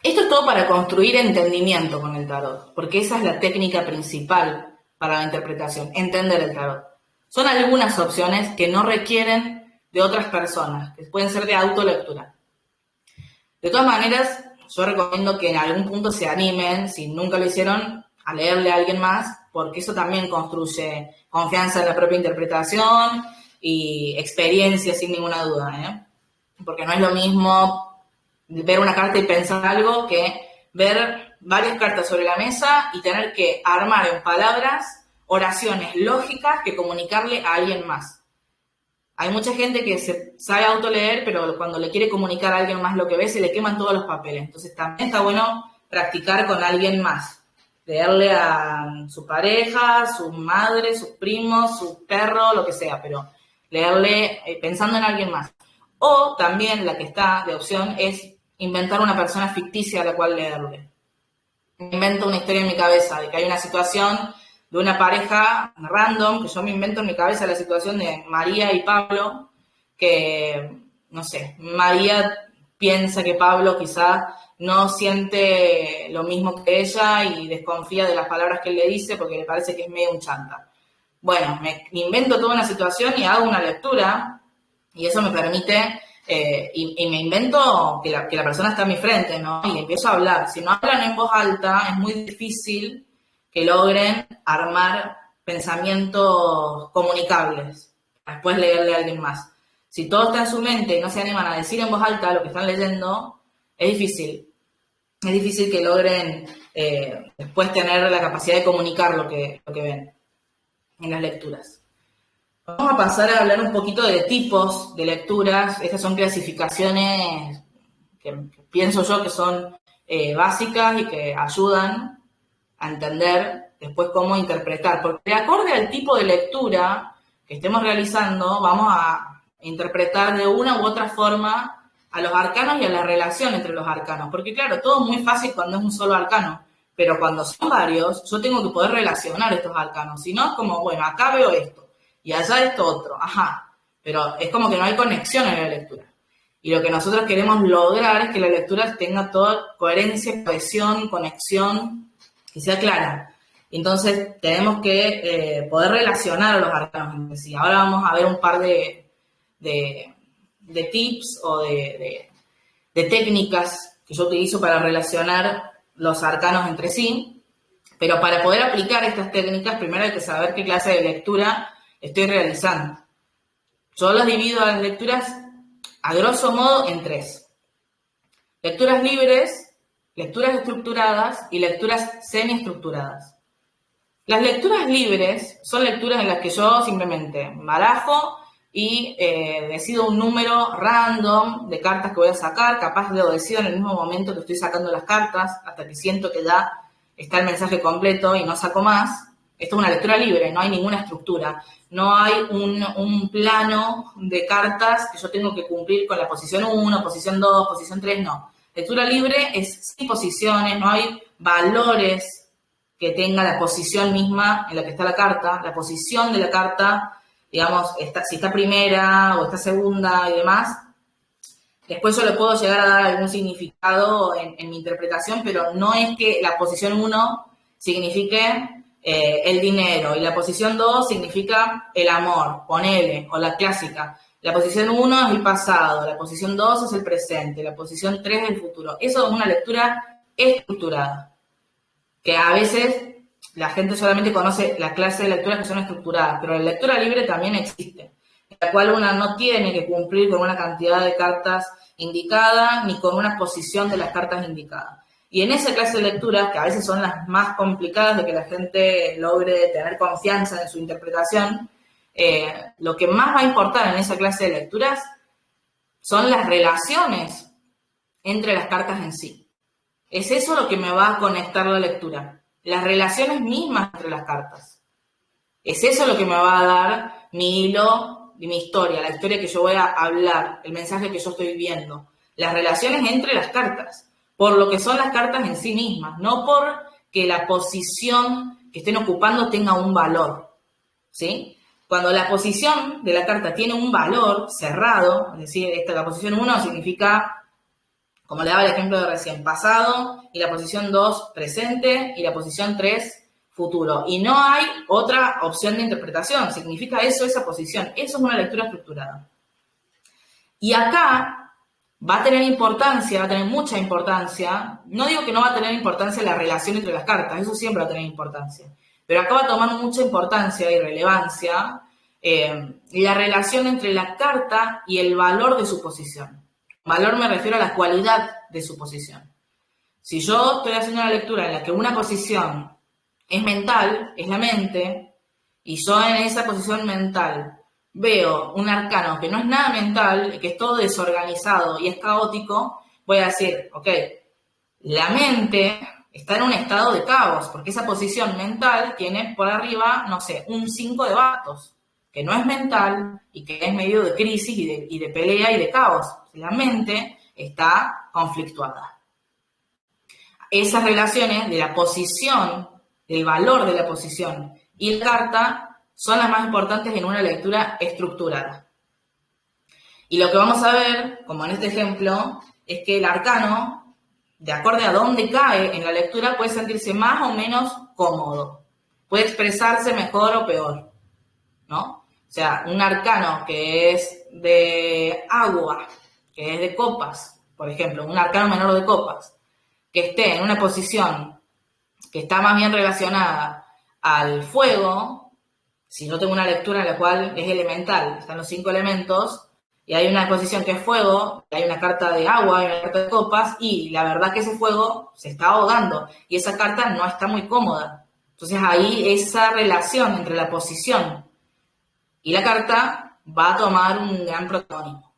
Esto es todo para construir entendimiento con el tarot, porque esa es la técnica principal para la interpretación, entender el tarot. Son algunas opciones que no requieren de otras personas, que pueden ser de autolectura. De todas maneras, yo recomiendo que en algún punto se animen, si nunca lo hicieron, a leerle a alguien más, porque eso también construye confianza en la propia interpretación y experiencia sin ninguna duda, ¿eh? Porque no es lo mismo ver una carta y pensar algo que ver varias cartas sobre la mesa y tener que armar en palabras oraciones lógicas que comunicarle a alguien más. Hay mucha gente que se sabe autoleer, pero cuando le quiere comunicar a alguien más lo que ve, se le queman todos los papeles. Entonces también está bueno practicar con alguien más. Leerle a su pareja, su madre, sus primos, su perro, lo que sea, pero leerle pensando en alguien más. O también la que está de opción es inventar una persona ficticia a la cual leerle. Invento una historia en mi cabeza de que hay una situación de una pareja random, que yo me invento en mi cabeza la situación de María y Pablo, que, no sé, María piensa que Pablo quizá no siente lo mismo que ella y desconfía de las palabras que él le dice porque le parece que es medio un chanta. Bueno, me invento toda una situación y hago una lectura y eso me permite, y me invento que la persona está a mi frente, ¿no? Y empiezo a hablar. Si no hablan en voz alta, es muy difícil que logren armar pensamientos comunicables, después leerle a alguien más. Si todo está en su mente y no se animan a decir en voz alta lo que están leyendo, es difícil. Es difícil que logren después tener la capacidad de comunicar lo que ven en las lecturas. Vamos a pasar a hablar un poquito de tipos de lecturas. Estas son clasificaciones que pienso yo que son básicas y que ayudan a entender después cómo interpretar. Porque de acorde al tipo de lectura que estemos realizando, vamos a interpretar de una u otra forma a los arcanos y a la relación entre los arcanos. Porque claro, todo es muy fácil cuando es un solo arcano, pero cuando son varios, yo tengo que poder relacionar estos arcanos. Si no, es como, bueno, acá veo esto y allá esto otro. Ajá, pero es como que no hay conexión en la lectura. Y lo que nosotros queremos lograr es que la lectura tenga toda coherencia, cohesión, conexión, que sea clara. Entonces, tenemos que poder relacionar a los arcanos entre sí. Ahora vamos a ver un par de tips o de técnicas que yo utilizo para relacionar los arcanos entre sí. Pero para poder aplicar estas técnicas, primero hay que saber qué clase de lectura estoy realizando. Yo las divido a las lecturas, a grosso modo, en tres. Lecturas libres, lecturas estructuradas y lecturas semiestructuradas. Las lecturas libres son lecturas en las que yo simplemente barajo y decido un número random de cartas que voy a sacar, capaz lo decido en el mismo momento que estoy sacando las cartas, hasta que siento que ya está el mensaje completo y no saco más. Esto es una lectura libre, no hay ninguna estructura. No hay un plano de cartas que yo tengo que cumplir con la posición 1, posición 2, posición 3, no. Lectura libre es sin posiciones, no hay valores que tenga la posición misma en la que está la carta. La posición de la carta, digamos, si está primera o está segunda y demás. Después yo le puedo llegar a dar algún significado en mi interpretación, pero no es que la posición 1 signifique el dinero y la posición 2 significa el amor, ponele, o la clásica. La posición 1 es el pasado, la posición 2 es el presente, la posición 3 es el futuro. Eso es una lectura estructurada, que a veces la gente solamente conoce la clase de lecturas que son estructuradas, pero la lectura libre también existe, en la cual una no tiene que cumplir con una cantidad de cartas indicada ni con una posición de las cartas indicadas. Y en esa clase de lecturas, que a veces son las más complicadas de que la gente logre tener confianza en su interpretación, lo que más va a importar en esa clase de lecturas son las relaciones entre las cartas en sí. Es eso lo que me va a conectar la lectura, las relaciones mismas entre las cartas. Es eso lo que me va a dar mi hilo de mi historia, la historia que yo voy a hablar, el mensaje que yo estoy viendo, las relaciones entre las cartas, por lo que son las cartas en sí mismas, no por que la posición que estén ocupando tenga un valor, ¿sí? Cuando la posición de la carta tiene un valor cerrado, es decir, la posición 1 significa, como le daba el ejemplo de recién, pasado, y la posición 2, presente, y la posición 3, futuro. Y no hay otra opción de interpretación. Significa eso, esa posición. Eso es una lectura estructurada. Y acá va a tener importancia, va a tener mucha importancia. No digo que no va a tener importancia la relación entre las cartas, eso siempre va a tener importancia. Pero acá va a tomar mucha importancia y relevancia la relación entre la carta y el valor de su posición. Valor me refiero a la cualidad de su posición. Si yo estoy haciendo una lectura en la que una posición es mental, es la mente, y yo en esa posición mental veo un arcano que no es nada mental, que es todo desorganizado y es caótico, voy a decir, ok, la mente está en un estado de caos, porque esa posición mental tiene por arriba, no sé, un 5 de bastos, que no es mental y que es medio de crisis y de pelea y de caos. La mente está conflictuada. Esas relaciones de la posición, del valor de la posición y la carta son las más importantes en una lectura estructurada. Y lo que vamos a ver, como en este ejemplo, es que el arcano, de acuerdo a dónde cae en la lectura, puede sentirse más o menos cómodo. Puede expresarse mejor o peor, ¿no? O sea, un arcano que es de agua, que es de copas, por ejemplo, un arcano menor de copas, que esté en una posición que está más bien relacionada al fuego, si yo tengo una lectura en la cual es elemental, están los 5 elementos, y hay una posición que es fuego, y hay una carta de agua, hay una carta de copas, y la verdad que ese fuego se está ahogando, y esa carta no está muy cómoda. Entonces ahí esa relación entre la posición y la carta va a tomar un gran protagonismo.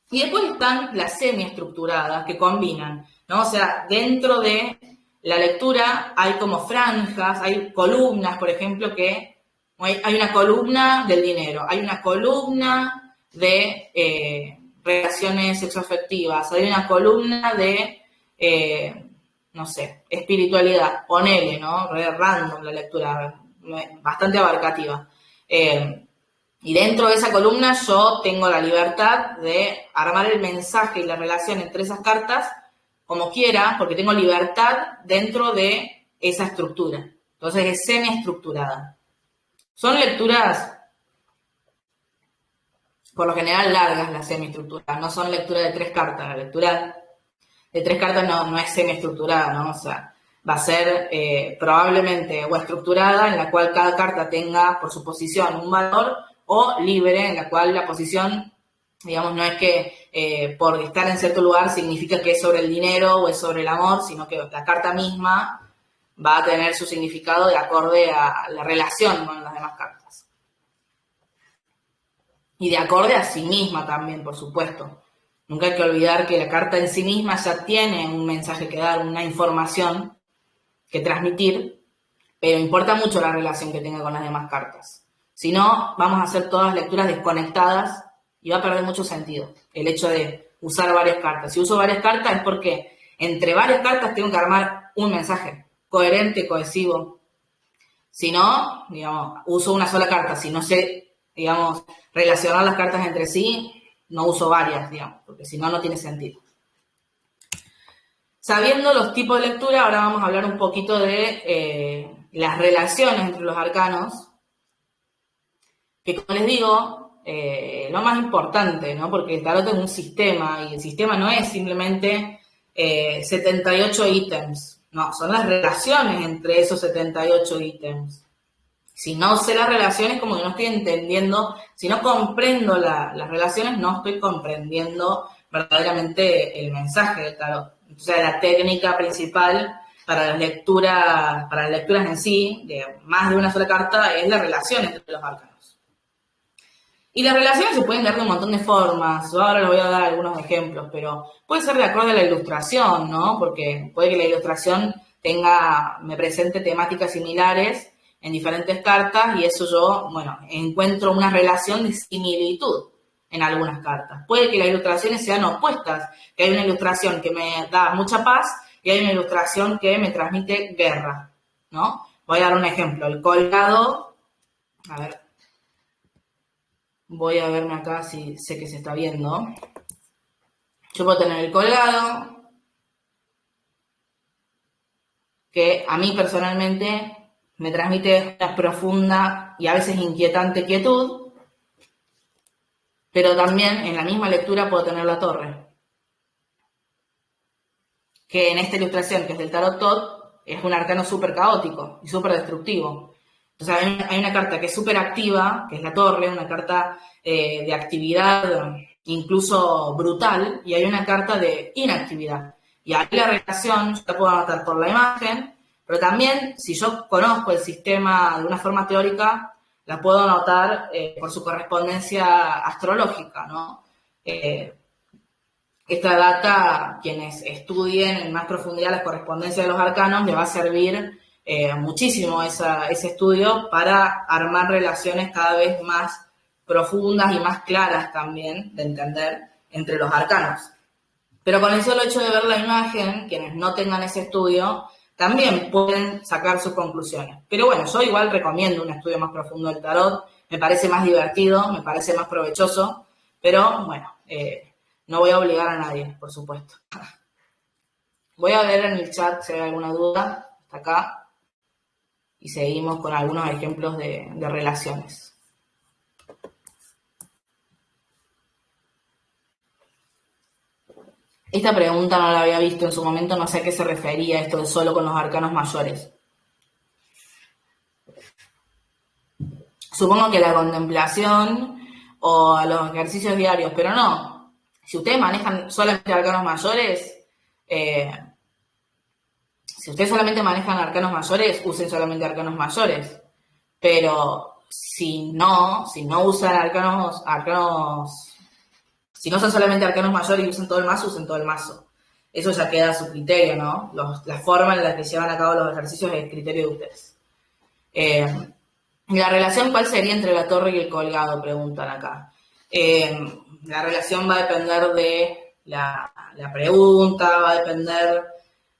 Y después están las semiestructuradas que combinan, ¿no? O sea, dentro de la lectura hay como franjas, hay columnas, por ejemplo, que hay una columna del dinero, hay una columna de relaciones sexoafectivas, hay una columna de, no sé, espiritualidad, ponele, ¿no? Random la lectura, bastante abarcativa. Y dentro de esa columna yo tengo la libertad de armar el mensaje y la relación entre esas cartas como quiera, porque tengo libertad dentro de esa estructura. Entonces es semiestructurada. Son lecturas, por lo general, largas las semiestructuradas. No son lecturas de 3 cartas. La lectura de 3 cartas no es semiestructurada, ¿no? O sea, va a ser probablemente o estructurada, en la cual cada carta tenga por su posición un valor, o libre, en la cual la posición, digamos, no es que por estar en cierto lugar significa que es sobre el dinero o es sobre el amor, sino que la carta misma va a tener su significado de acorde a la relación con las demás cartas. Y de acorde a sí misma también, por supuesto. Nunca hay que olvidar que la carta en sí misma ya tiene un mensaje que dar, una información que transmitir, pero importa mucho la relación que tenga con las demás cartas. Si no, vamos a hacer todas lecturas desconectadas y va a perder mucho sentido el hecho de usar varias cartas. Si uso varias cartas es porque entre varias cartas tengo que armar un mensaje coherente, cohesivo. Si no, digamos, uso una sola carta. Si no sé, digamos, relacionar las cartas entre sí, no uso varias, digamos, porque si no, no tiene sentido. Sabiendo los tipos de lectura, ahora vamos a hablar un poquito de las relaciones entre los arcanos, que como les digo, lo más importante, ¿no? Porque el tarot es un sistema y el sistema no es simplemente 78 ítems, no, son las relaciones entre esos 78 ítems. Si no sé las relaciones, como que no estoy entendiendo, si no comprendo las relaciones, no estoy comprendiendo verdaderamente el mensaje del tarot. Entonces, la técnica principal para las lecturas en sí, de más de una sola carta, es la relación entre los arcanos. Y las relaciones se pueden dar de un montón de formas. Yo ahora les voy a dar algunos ejemplos, pero puede ser de acuerdo a la ilustración, ¿no? Porque puede que la ilustración me presente temáticas similares en diferentes cartas y eso yo, bueno, encuentro una relación de similitud en algunas cartas. Puede que las ilustraciones sean opuestas, que hay una ilustración que me da mucha paz y hay una ilustración que me transmite guerra, ¿no? Voy a dar un ejemplo. El colgado, a ver, voy a verme acá si sé que se está viendo. Yo puedo tener el colgado, que a mí personalmente me transmite una profunda y a veces inquietante quietud, pero también en la misma lectura puedo tener la torre, que en esta ilustración, que es del Tarot Tot, es un arcano súper caótico y súper destructivo. Entonces hay una carta que es súper activa, que es la torre, una carta de actividad incluso brutal, y hay una carta de inactividad. Y ahí la relación, yo la puedo anotar por la imagen, pero también, si yo conozco el sistema de una forma teórica, la puedo anotar por su correspondencia astrológica, ¿no? Esta data, quienes estudien en más profundidad las correspondencias de los arcanos, les va a servir muchísimo ese estudio para armar relaciones cada vez más profundas y más claras también de entender entre los arcanos. Pero con el solo hecho de ver la imagen, quienes no tengan ese estudio, también pueden sacar sus conclusiones. Pero bueno, yo igual recomiendo un estudio más profundo del tarot, me parece más divertido, me parece más provechoso, pero bueno, no voy a obligar a nadie, por supuesto. Voy a ver en el chat si hay alguna duda, hasta acá, y seguimos con algunos ejemplos de relaciones. Esta pregunta no la había visto en su momento, no sé a qué se refería esto de solo con los arcanos mayores. Supongo que la contemplación o a los ejercicios diarios, pero no. Si ustedes manejan solamente arcanos mayores, usen solamente arcanos mayores. Pero si no usan si no son solamente arcanos mayores y usan todo el mazo, usen todo el mazo. Eso ya queda a su criterio, ¿no? La forma en la que llevan a cabo los ejercicios es el criterio de ustedes. ¿La relación cuál sería entre la torre y el colgado? Preguntan acá. La relación va a depender de la pregunta, va a depender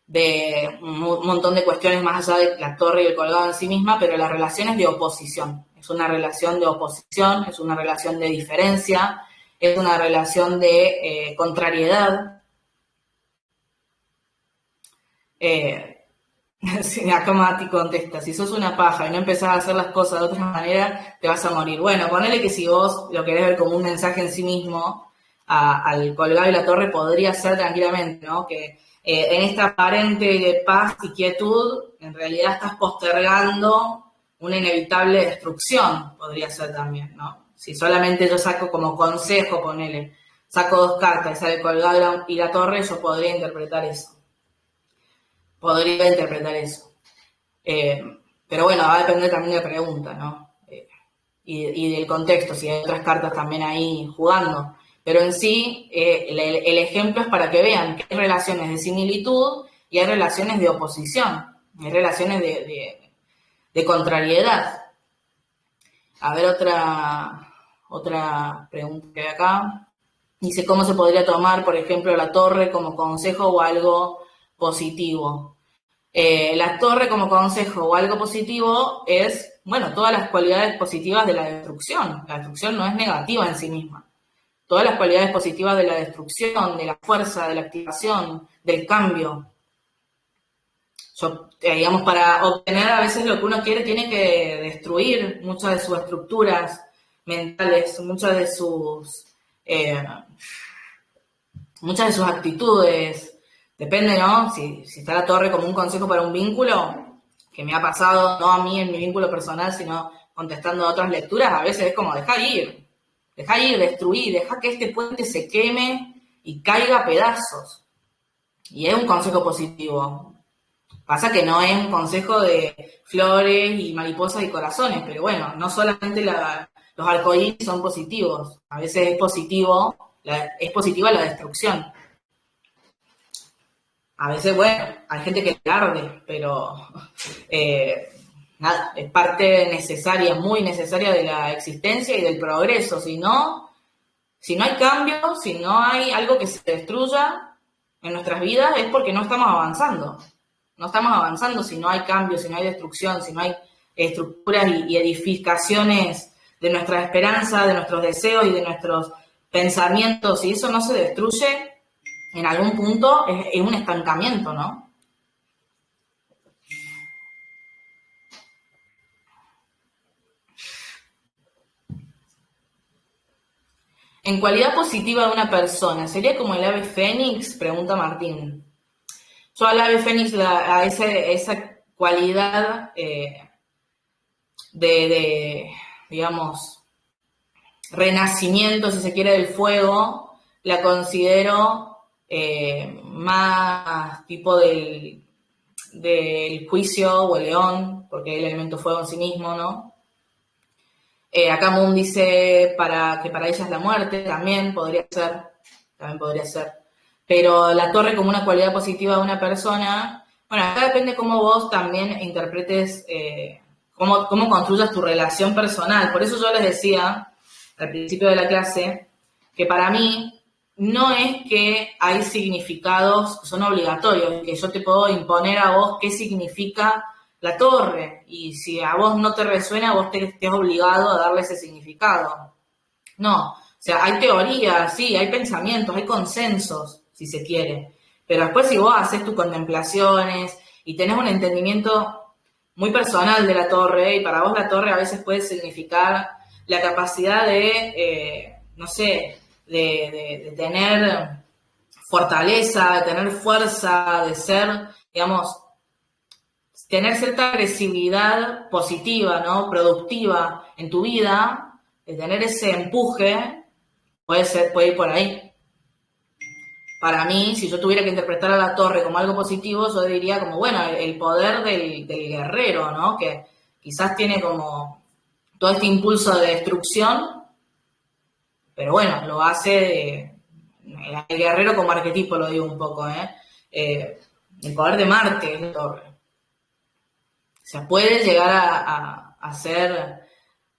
de un montón de cuestiones más allá de la torre y el colgado en sí misma, pero la relación es de oposición. Es una relación de oposición, es una relación de diferencia, es una relación de contrariedad. Acá Mati contesta, si sos una paja y no empezás a hacer las cosas de otra manera, te vas a morir. Bueno, ponele que si vos lo querés ver como un mensaje en sí mismo, al colgado y la torre podría ser tranquilamente, ¿no? Que en esta aparente paz y quietud, en realidad estás postergando una inevitable destrucción, podría ser también, ¿no? Si solamente yo saco como consejo, ponele, saco 2 cartas y sale el colgado y la torre, yo podría interpretar eso. Pero bueno, va a depender también de la pregunta, ¿no? Y del contexto, si hay otras cartas también ahí jugando. Pero en sí, el ejemplo es para que vean que hay relaciones de similitud y hay relaciones de oposición, hay relaciones de contrariedad. A ver, otra pregunta que hay acá. Dice, ¿cómo se podría tomar, por ejemplo, la torre como consejo o algo positivo? La torre como consejo o algo positivo es, bueno, todas las cualidades positivas de la destrucción. La destrucción no es negativa en sí misma. Todas las cualidades positivas de la destrucción, de la fuerza, de la activación, del cambio. Digamos, para obtener a veces lo que uno quiere, tiene que destruir muchas de sus estructuras mentales, muchas de sus actitudes. Depende, ¿no? Si está la torre como un consejo para un vínculo, que me ha pasado, no a mí en mi vínculo personal, sino contestando a otras lecturas, a veces es como, deja ir, destruir, deja que este puente se queme y caiga a pedazos. Y es un consejo positivo. Pasa que no es un consejo de flores y mariposas y corazones, pero bueno, no solamente los arcoíris son positivos, a veces es positiva la destrucción. A veces, bueno, hay gente que le arde, pero nada, es parte necesaria, muy necesaria de la existencia y del progreso. Si no hay cambio, si no hay algo que se destruya en nuestras vidas, es porque no estamos avanzando. No estamos avanzando si no hay cambio, si no hay destrucción, si no hay estructuras y edificaciones de nuestra esperanza, de nuestros deseos y de nuestros pensamientos. Si eso no se destruye, en algún punto es un estancamiento, ¿no? En cualidad positiva de una persona, ¿sería como el ave fénix? Pregunta Martín. Yo al ave fénix, a esa cualidad digamos, renacimiento, si se quiere, del fuego, la considero más tipo del juicio o el león, porque es el elemento fuego en sí mismo, ¿no? Acá Moon dice que para ella es la muerte, también podría ser. Pero la torre como una cualidad positiva de una persona, bueno, acá depende cómo vos también interpretes, cómo construyas tu relación personal. Por eso yo les decía al principio de la clase que para mí no es que hay significados que son obligatorios, que yo te puedo imponer a vos qué significa la torre, y si a vos no te resuena, vos te estés obligado a darle ese significado. No, o sea, hay teorías, sí, hay pensamientos, hay consensos, si se quiere, pero después si vos haces tus contemplaciones y tenés un entendimiento muy personal de la torre, y para vos la torre a veces puede significar la capacidad de, no sé, de tener fortaleza, de tener fuerza, de ser, digamos, tener cierta agresividad positiva, ¿no? Productiva en tu vida, de tener ese empuje, puede ir por ahí. Para mí, si yo tuviera que interpretar a la torre como algo positivo, yo diría como, bueno, el poder del guerrero, ¿no? Que quizás tiene como todo este impulso de destrucción, pero bueno, lo hace el guerrero como arquetipo, lo digo un poco, el poder de Marte es la torre. O sea, puede llegar a hacer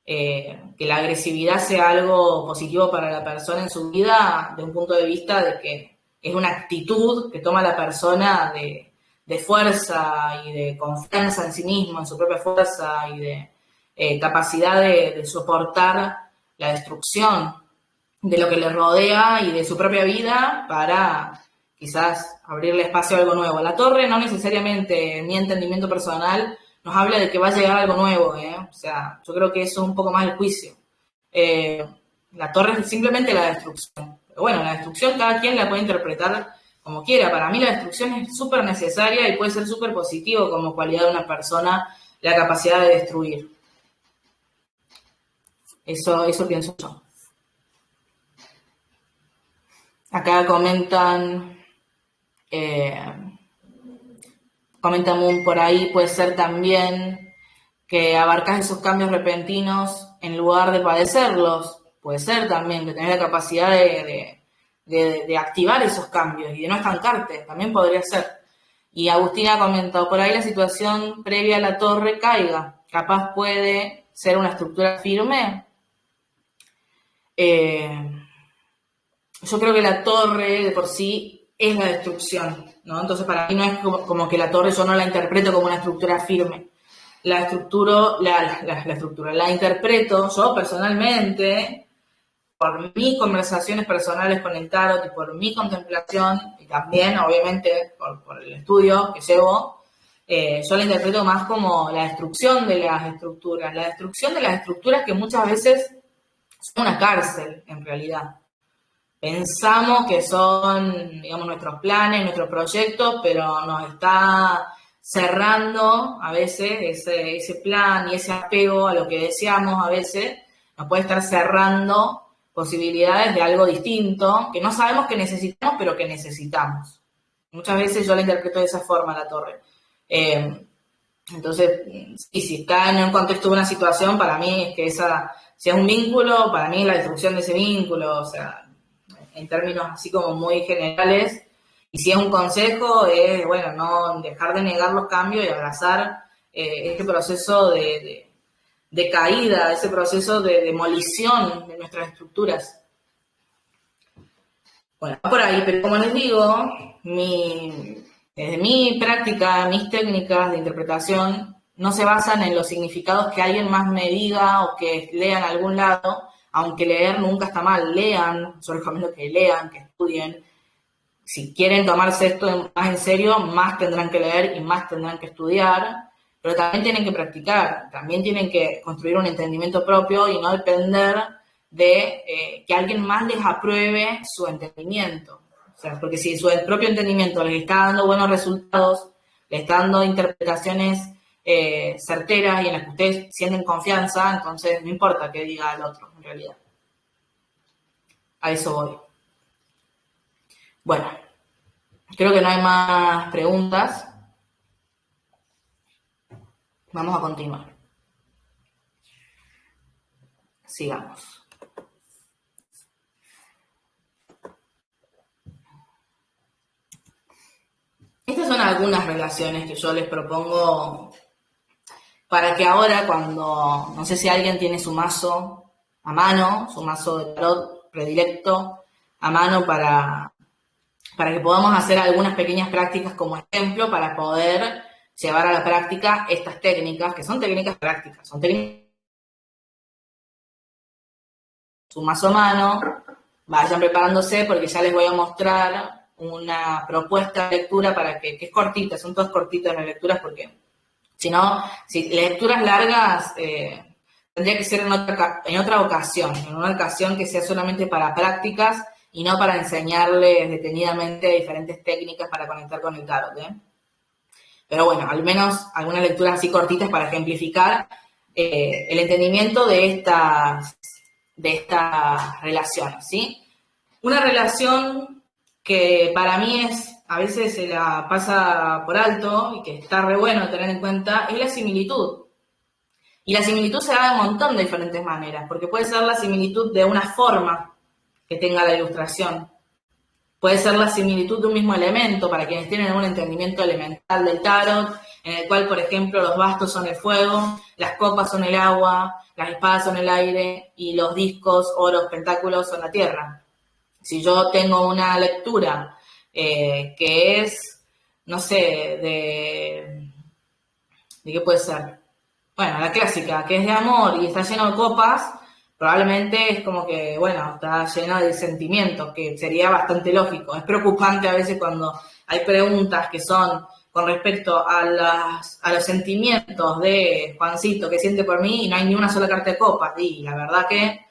que la agresividad sea algo positivo para la persona en su vida, de un punto de vista de que es una actitud que toma la persona de fuerza y de confianza en sí mismo, en su propia fuerza y de capacidad de soportar la destrucción de lo que le rodea y de su propia vida para quizás abrirle espacio a algo nuevo. La torre no necesariamente, en mi entendimiento personal, nos habla de que va a llegar algo nuevo, O sea, yo creo que eso es un poco más el juicio. La torre es simplemente la destrucción. Pero bueno, la destrucción cada quien la puede interpretar como quiera. Para mí la destrucción es súper necesaria y puede ser súper positivo como cualidad de una persona, la capacidad de destruir. Eso pienso yo. Acá comentan por ahí, puede ser también que abarcas esos cambios repentinos en lugar de padecerlos. Puede ser también que tenés la capacidad de activar esos cambios y de no estancarte, también podría ser. Y Agustina comentó, por ahí la situación previa a la torre caiga, capaz puede ser una estructura firme. Yo creo que la torre de por sí es la destrucción, ¿no? Entonces para mí no es como que la torre yo no la interpreto como una estructura firme. La interpreto yo personalmente por mis conversaciones personales con el tarot y por mi contemplación, y también obviamente por el estudio que llevo, yo la interpreto más como la destrucción de las estructuras que muchas veces son una cárcel en realidad. Pensamos que son, digamos, nuestros planes, nuestros proyectos, pero nos está cerrando a veces ese plan y ese apego a lo que deseamos a veces, nos puede estar cerrando posibilidades de algo distinto, que no sabemos que necesitamos, pero que necesitamos. Muchas veces yo la interpreto de esa forma, la torre. Entonces, y si está en un contexto de una situación, para mí es que si es un vínculo, para mí es la destrucción de ese vínculo, o sea, en términos así como muy generales. Y si es un consejo, es, bueno, no dejar de negar los cambios y abrazar este proceso de caída, ese proceso de demolición de nuestras estructuras. Bueno, por ahí, pero como les digo, desde mi práctica, mis técnicas de interpretación no se basan en los significados que alguien más me diga o que lea en algún lado, aunque leer nunca está mal. Lean, yo recomiendo que lean, que estudien. Si quieren tomarse esto más en serio, más tendrán que leer y más tendrán que estudiar, pero también tienen que practicar, también tienen que construir un entendimiento propio y no depender de que alguien más les apruebe su entendimiento. O sea, porque si su propio entendimiento les está dando buenos resultados, les está dando interpretaciones certeras y en las que ustedes sienten confianza, entonces no importa qué diga el otro, en realidad. A eso voy. Bueno, creo que no hay más preguntas. Vamos a continuar. Sigamos. Estas son algunas relaciones que yo les propongo para que ahora cuando, no sé si alguien tiene su mazo a mano, su mazo de tarot predilecto a mano para que podamos hacer algunas pequeñas prácticas como ejemplo para poder llevar a la práctica estas técnicas, que son técnicas prácticas, son técnicas su mazo a mano, vayan preparándose porque ya les voy a mostrar una propuesta de lectura para que es cortita, son todas cortitas las lecturas porque si no, si lecturas largas tendría que ser en otra ocasión, en una ocasión que sea solamente para prácticas y no para enseñarles detenidamente diferentes técnicas para conectar con el tarot, ¿eh? Pero bueno, al menos algunas lecturas así cortitas para ejemplificar el entendimiento de estas relaciones, ¿sí? Una relación que para mí a veces se la pasa por alto y que está re bueno tener en cuenta, es la similitud. Y la similitud se da de un montón de diferentes maneras, porque puede ser la similitud de una forma que tenga la ilustración. Puede ser la similitud de un mismo elemento, para quienes tienen un entendimiento elemental del tarot, en el cual, por ejemplo, los bastos son el fuego, las copas son el agua, las espadas son el aire y los discos, oros, pentáculos son la tierra. Si yo tengo una lectura que es, no sé, ¿de qué puede ser? Bueno, la clásica, que es de amor y está lleno de copas, probablemente es como que, bueno, está lleno de sentimientos, que sería bastante lógico. Es preocupante a veces cuando hay preguntas que son con respecto a los sentimientos de Juancito que siente por mí y no hay ni una sola carta de copas. Y la verdad que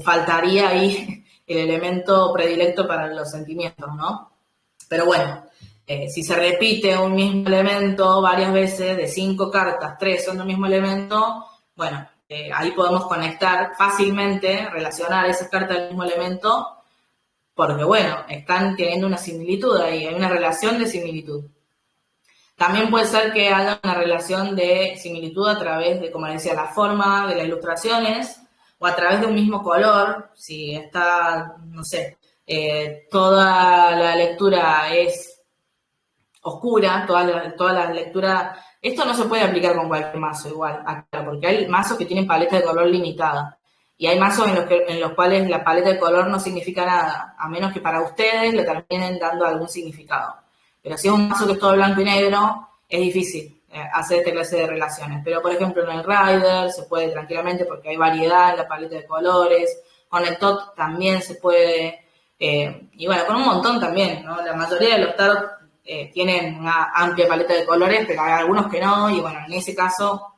faltaría ahí el elemento predilecto para los sentimientos, ¿no? Pero bueno, si se repite un mismo elemento varias veces, de 5 cartas, 3 son del mismo elemento, bueno, ahí podemos conectar fácilmente, relacionar esas cartas del mismo elemento, porque bueno, están teniendo una similitud ahí, hay una relación de similitud. También puede ser que haya una relación de similitud a través de, como decía, la forma de las ilustraciones, o a través de un mismo color, si está, no sé, toda la lectura es oscura, toda la lectura. Esto no se puede aplicar con cualquier mazo igual, porque hay mazos que tienen paleta de color limitada. Y hay mazos en los cuales la paleta de color no significa nada, a menos que para ustedes le terminen dando algún significado. Pero si es un mazo que es todo blanco y negro, es difícil hacer esta clase de relaciones. Pero, por ejemplo, en el Rider se puede tranquilamente porque hay variedad en la paleta de colores. Con el TOT también se puede. Y bueno, con un montón también, ¿no? La mayoría de los tarot tienen una amplia paleta de colores, pero hay algunos que no. Y bueno, en ese caso,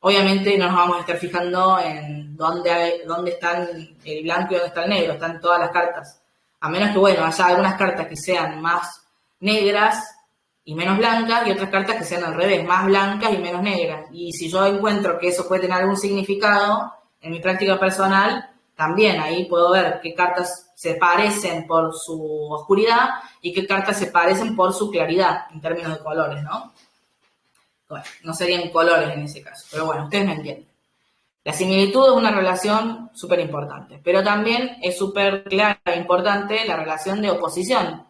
obviamente no nos vamos a estar fijando en dónde están el blanco y dónde está el negro. Están todas las cartas. A menos que, bueno, haya algunas cartas que sean más negras y menos blancas, y otras cartas que sean al revés, más blancas y menos negras. Y si yo encuentro que eso puede tener algún significado en mi práctica personal, también ahí puedo ver qué cartas se parecen por su oscuridad y qué cartas se parecen por su claridad en términos de colores, ¿no? Bueno, no serían colores en ese caso, pero bueno, ustedes me entienden. La similitud es una relación súper importante, pero también es súper clara e importante la relación de oposición.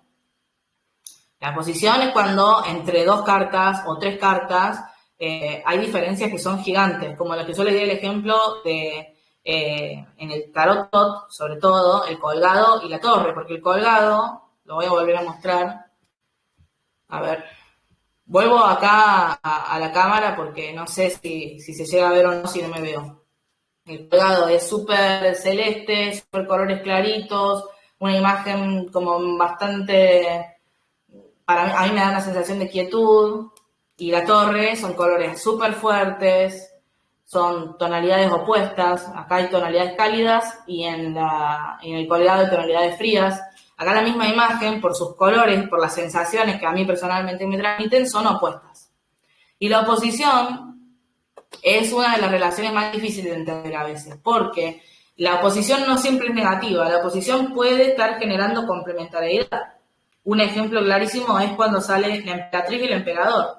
La oposición es cuando entre 2 cartas o 3 cartas hay diferencias que son gigantes, como las que yo les di el ejemplo de en el tarot TOT, sobre todo, el colgado y la torre, porque el colgado, lo voy a volver a mostrar, a ver, vuelvo acá a la cámara porque no sé si se llega a ver o no, si no me veo. El colgado es súper celeste, súper colores claritos, una imagen como bastante... a mí me da una sensación de quietud, y la torre son colores súper fuertes, son tonalidades opuestas. Acá hay tonalidades cálidas y en el colgado hay tonalidades frías. Acá la misma imagen, por sus colores, por las sensaciones que a mí personalmente me transmiten, son opuestas. Y la oposición es una de las relaciones más difíciles de entender a veces, porque la oposición no siempre es negativa, la oposición puede estar generando complementariedad. Un ejemplo clarísimo es cuando sale la emperatriz y el emperador.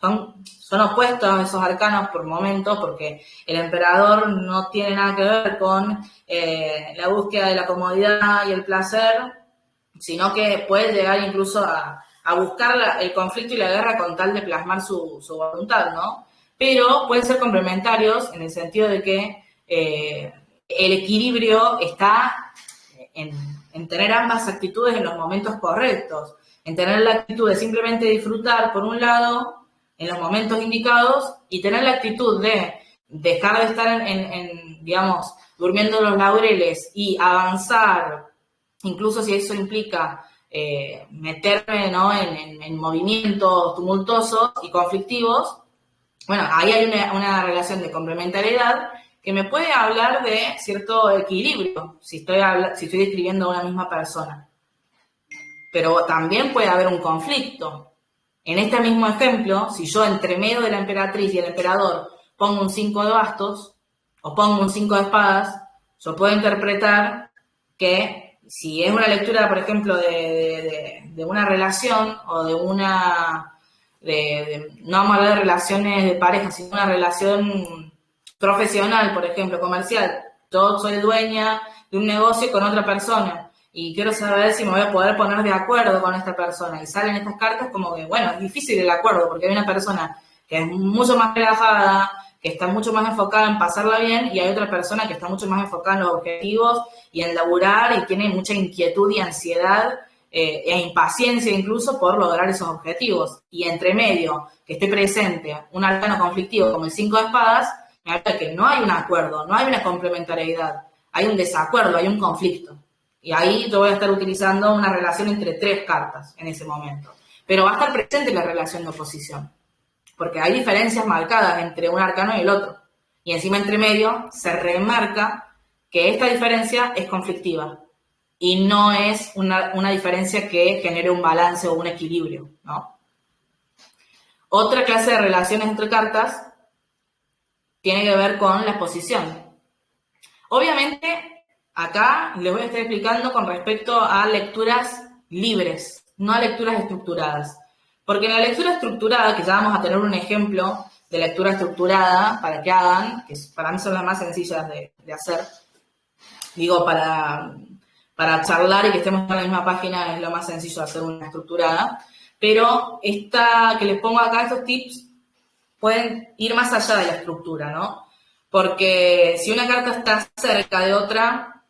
Son opuestos esos arcanos por momentos, porque el emperador no tiene nada que ver con la búsqueda de la comodidad y el placer, sino que puede llegar incluso a buscar el conflicto y la guerra con tal de plasmar su voluntad, ¿no? Pero pueden ser complementarios en el sentido de que el equilibrio está en tener ambas actitudes en los momentos correctos, en tener la actitud de simplemente disfrutar, por un lado, en los momentos indicados, y tener la actitud de dejar de estar digamos, durmiendo los laureles y avanzar, incluso si eso implica meterme, ¿no?, en movimientos tumultuosos y conflictivos. Bueno, ahí hay una relación de complementariedad que me puede hablar de cierto equilibrio si estoy describiendo a una misma persona. Pero también puede haber un conflicto. En este mismo ejemplo, si yo entre medio de la emperatriz y el emperador pongo un 5 de bastos o pongo un 5 de espadas, yo puedo interpretar que si es una lectura, por ejemplo, de una relación o de una... no vamos a hablar de relaciones de pareja, sino una relación profesional, por ejemplo, comercial. Yo soy dueña de un negocio con otra persona y quiero saber si me voy a poder poner de acuerdo con esta persona. Y salen estas cartas como que, bueno, es difícil el acuerdo porque hay una persona que es mucho más relajada, que está mucho más enfocada en pasarla bien, y hay otra persona que está mucho más enfocada en los objetivos y en laburar y tiene mucha inquietud y ansiedad e impaciencia incluso por lograr esos objetivos. Y entre medio, que esté presente un arcano conflictivo como el 5 de espadas, me habla de que no hay un acuerdo, no hay una complementariedad, hay un desacuerdo, hay un conflicto. Y ahí yo voy a estar utilizando una relación entre 3 cartas en ese momento. Pero va a estar presente la relación de oposición, porque hay diferencias marcadas entre un arcano y el otro. Y encima entre medio se remarca que esta diferencia es conflictiva y no es una diferencia que genere un balance o un equilibrio, ¿no? Otra clase de relaciones entre cartas tiene que ver con la exposición. Obviamente, acá les voy a estar explicando con respecto a lecturas libres, no a lecturas estructuradas. Porque en la lectura estructurada, que ya vamos a tener un ejemplo de lectura estructurada para que hagan, que para mí son las más sencillas de hacer, digo, para charlar y que estemos en la misma página es lo más sencillo de hacer una estructurada, pero esta que les pongo acá, estos tips, pueden ir más allá de la estructura, ¿no? Porque si una carta está cerca de otra,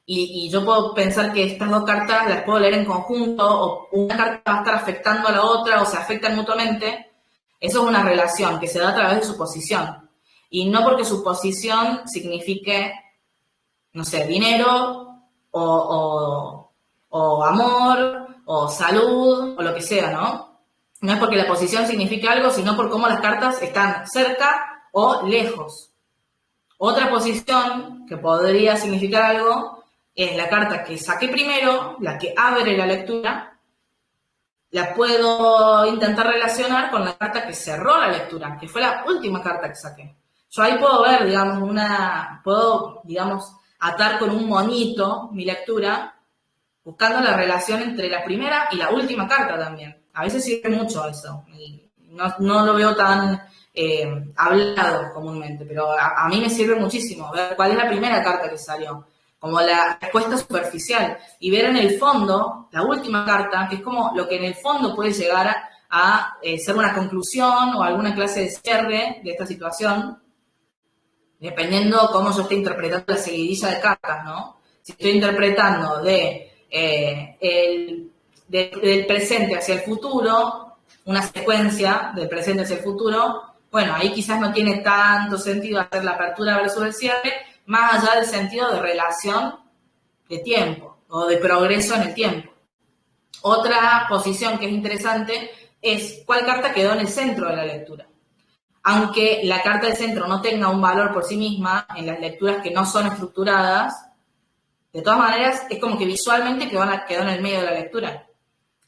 y yo puedo pensar que estas 2 cartas las puedo leer en conjunto, o una carta va a estar afectando a la otra, o se afectan mutuamente, eso es una relación que se da a través de su posición. Y no porque su posición signifique, no sé, dinero, o amor, o salud, o lo que sea, ¿no? No es porque la posición signifique algo, sino por cómo las cartas están cerca o lejos. Otra posición que podría significar algo es la carta que saqué primero, la que abre la lectura, la puedo intentar relacionar con la carta que cerró la lectura, que fue la última carta que saqué. Yo ahí puedo ver, digamos, atar con un monito mi lectura, buscando la relación entre la primera y la última carta también. A veces sirve mucho eso, y no lo veo tan hablado comúnmente, pero a mí me sirve muchísimo ver cuál es la primera carta que salió, como la respuesta superficial, y ver en el fondo la última carta, que es como lo que en el fondo puede llegar a ser una conclusión o alguna clase de cierre de esta situación, dependiendo cómo yo esté interpretando la seguidilla de cartas, ¿no? Si estoy interpretando del presente hacia el futuro, una secuencia del presente hacia el futuro, bueno, ahí quizás no tiene tanto sentido hacer la apertura versus el cierre, más allá del sentido de relación de tiempo o de progreso en el tiempo. Otra posición que es interesante es cuál carta quedó en el centro de la lectura. aunque la carta del centro no tenga un valor por sí misma, en las lecturas que no son estructuradas, de todas maneras es como que visualmente quedó en el medio de la lectura.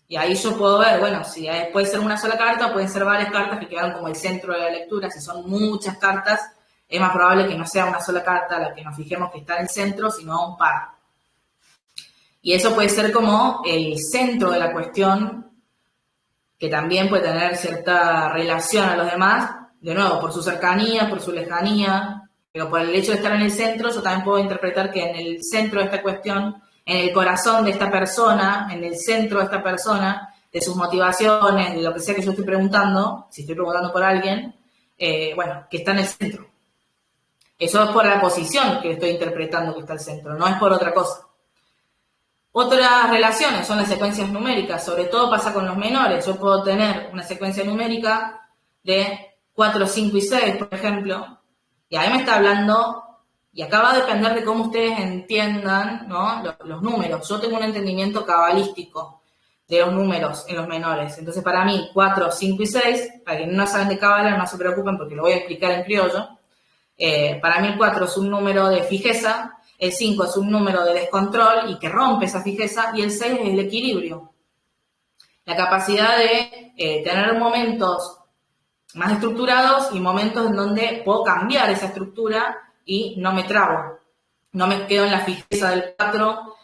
Y ahí yo puedo ver, bueno, si puede ser una sola carta o pueden ser varias cartas que quedan como el centro de la lectura. Si son muchas cartas, es más probable que no sea una sola carta la que nos fijemos que está en el centro, sino un par. Y eso puede ser como el centro de la cuestión, que también puede tener cierta relación a los demás, de nuevo, por su cercanía, por su lejanía, pero por el hecho de estar en el centro, yo también puedo interpretar que en el centro de esta cuestión, en el corazón de esta persona, en el centro de esta persona, de sus motivaciones, de lo que sea que yo estoy preguntando, si estoy preguntando por alguien, bueno, que está en el centro. Eso es por la posición que estoy interpretando que está el centro, no es por otra cosa. Otras relaciones son las secuencias numéricas, sobre todo pasa con los menores. Yo puedo tener una secuencia numérica de 4, 5 y 6, por ejemplo, y ahí me está hablando, y acá va a depender de cómo ustedes entiendan, ¿no?, los números. Yo tengo un entendimiento cabalístico de los números en los menores. Entonces, para mí, 4, 5 y 6, para quienes no saben de cábala, no se preocupen porque lo voy a explicar en criollo. Para mí el 4 es un número de fijeza, el 5 es un número de descontrol y que rompe esa fijeza, y el 6 es el equilibrio. La capacidad de tener momentos más estructurados y momentos en donde puedo cambiar esa estructura y no me trabo. No me quedo en la fijeza del 4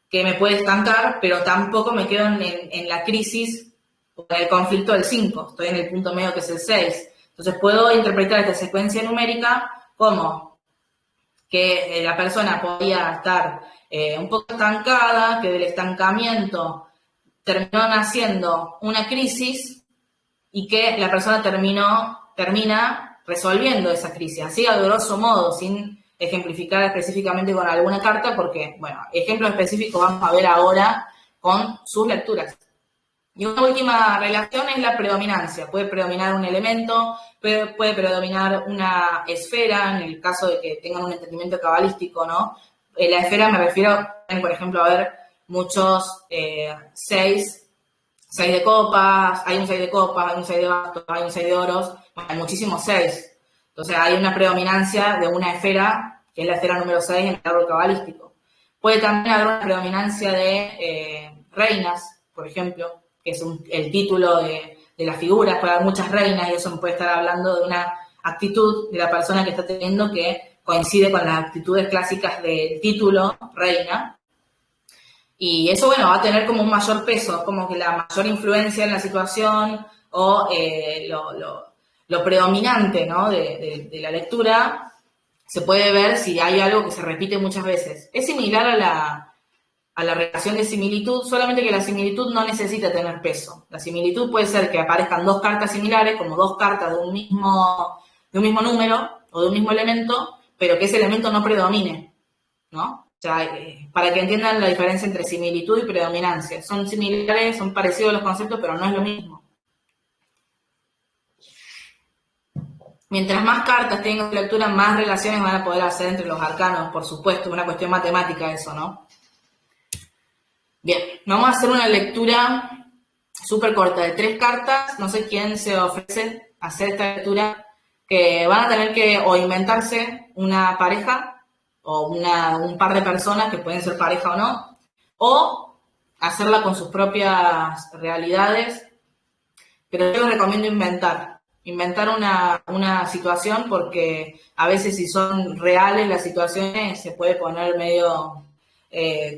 que me puede estancar, pero tampoco me quedo en la crisis o en el conflicto del 5. Estoy en el punto medio que es el 6. Entonces puedo interpretar esta secuencia numérica como que la persona podía estar un poco estancada, que del estancamiento terminó naciendo una crisis y que la persona termina resolviendo esa crisis, así a grosso modo, sin ejemplificar específicamente con alguna carta, porque, bueno, ejemplos específicos vamos a ver ahora con sus lecturas. Y una última relación es la predominancia. Puede predominar un elemento, puede predominar una esfera, en el caso de que tengan un entendimiento cabalístico, ¿no? La esfera me refiero, por ejemplo, a ver muchos 6 de copas, hay un 6 de copas, hay un 6 de bastos, hay un 6 de oros, bueno, hay muchísimos 6. Entonces hay una predominancia de una esfera, que es la esfera número 6 en el árbol cabalístico. Puede también haber una predominancia de reinas, por ejemplo, que es el título de las figuras. Puede haber muchas reinas y eso me puede estar hablando de una actitud de la persona que está teniendo que coincide con las actitudes clásicas del título reina. Y eso, bueno, va a tener como un mayor peso, como que la mayor influencia en la situación o lo predominante, ¿no?, de la lectura, se puede ver si hay algo que se repite muchas veces. Es similar a la relación de similitud, solamente que la similitud no necesita tener peso. La similitud puede ser que aparezcan dos cartas similares, como dos cartas de un mismo número o de un mismo elemento, pero que ese elemento no predomine, ¿no? O sea, para que entiendan la diferencia entre similitud y predominancia. Son similares, son parecidos los conceptos, pero no es lo mismo. Mientras más cartas tengan lectura, más relaciones van a poder hacer entre los arcanos, por supuesto, es una cuestión matemática eso, ¿no? Bien, vamos a hacer una lectura súper corta de 3 cartas. No sé quién se ofrece a hacer esta lectura, que van a tener que o inventarse una pareja o un par de personas que pueden ser pareja o no, o hacerla con sus propias realidades, pero yo les recomiendo inventar una situación, porque a veces si son reales las situaciones se puede poner medio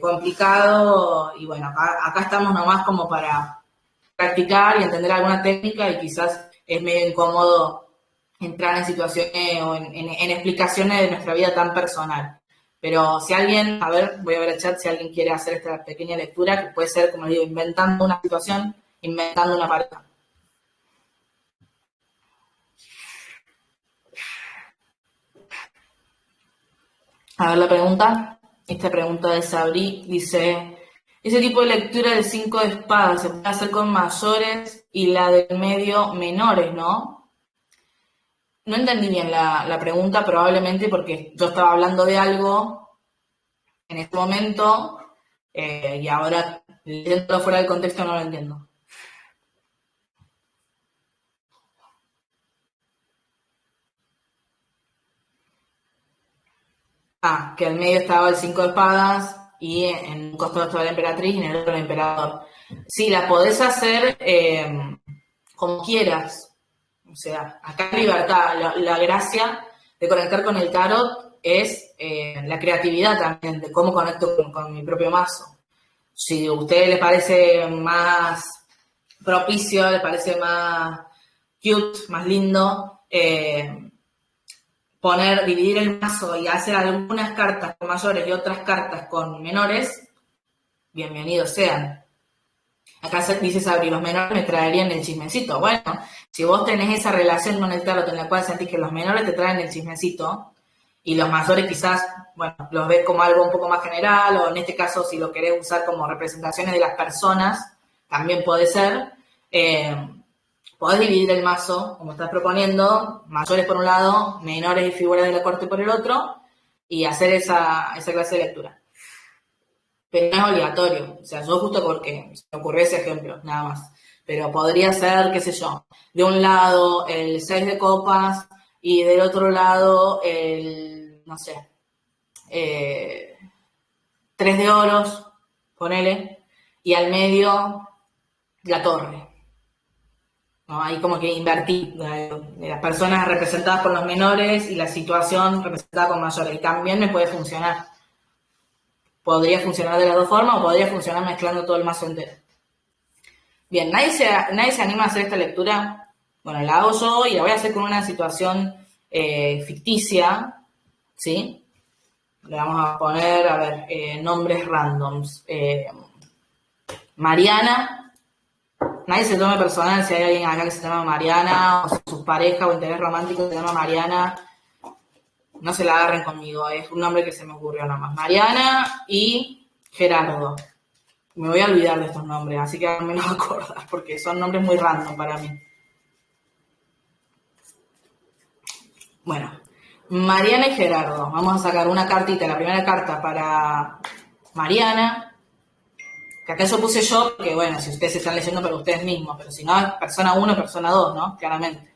complicado, y bueno, acá estamos nomás como para practicar y entender alguna técnica, y quizás es medio incómodo entrar en situaciones o en explicaciones de nuestra vida tan personal. Pero si alguien, a ver, voy a ver el chat si alguien quiere hacer esta pequeña lectura, que puede ser, como digo, inventando una situación, inventando una pareja. A ver la pregunta. Esta pregunta de Sabri dice: ese tipo de lectura del 5 de espadas se puede hacer con mayores y la del medio menores, ¿no? No entendí bien la pregunta, probablemente porque yo estaba hablando de algo en este momento y ahora, leyéndolo fuera del contexto, no lo entiendo. Que al medio estaba el 5 de espadas y en un costado estaba la emperatriz y en el otro el emperador. Sí, la podés hacer como quieras. O sea, acá hay libertad. La gracia de conectar con el tarot es la creatividad también, de cómo conecto con mi propio mazo. Si a usted le parece más propicio, le parece más cute, más lindo, dividir el mazo y hacer algunas cartas con mayores y otras cartas con menores, bienvenidos sean. Acá dice Sabri, los menores me traerían el chismecito. Bueno, si vos tenés esa relación con el tarot en la cual sentís que los menores te traen el chismecito y los mayores quizás, bueno, los ves como algo un poco más general, o en este caso si lo querés usar como representaciones de las personas, también puede ser. Podés dividir el mazo, como estás proponiendo, mayores por un lado, menores y figuras de la corte por el otro, y hacer esa clase de lectura. Pero no es obligatorio. O sea, yo justo porque se me ocurrió ese ejemplo, nada más. Pero podría ser, qué sé yo, de un lado el 6 de copas y del otro lado el, no sé, 3 de oros, ponele, y al medio la torre. ¿No? Ahí como que invertí las personas representadas por los menores y la situación representada con mayores. Y también me puede funcionar. Podría funcionar de las dos formas o podría funcionar mezclando todo el mazo entero. Bien, nadie se anima a hacer esta lectura. Bueno, la hago yo y la voy a hacer con una situación ficticia, ¿sí? Le vamos a poner, a ver, nombres randoms. Mariana. Nadie se tome personal si hay alguien acá que se llama Mariana, o si sus parejas o interés romántico se llama Mariana. No se la agarren conmigo, es un nombre que se me ocurrió nomás. Mariana y Gerardo. Me voy a olvidar de estos nombres, así que me los acordar, porque son nombres muy random para mí. Bueno, Mariana y Gerardo. Vamos a sacar una cartita, la primera carta para Mariana. Que acá yo puse yo, porque bueno, si ustedes están leyendo para ustedes mismos, pero si no, es persona 1, persona 2, ¿no? Claramente.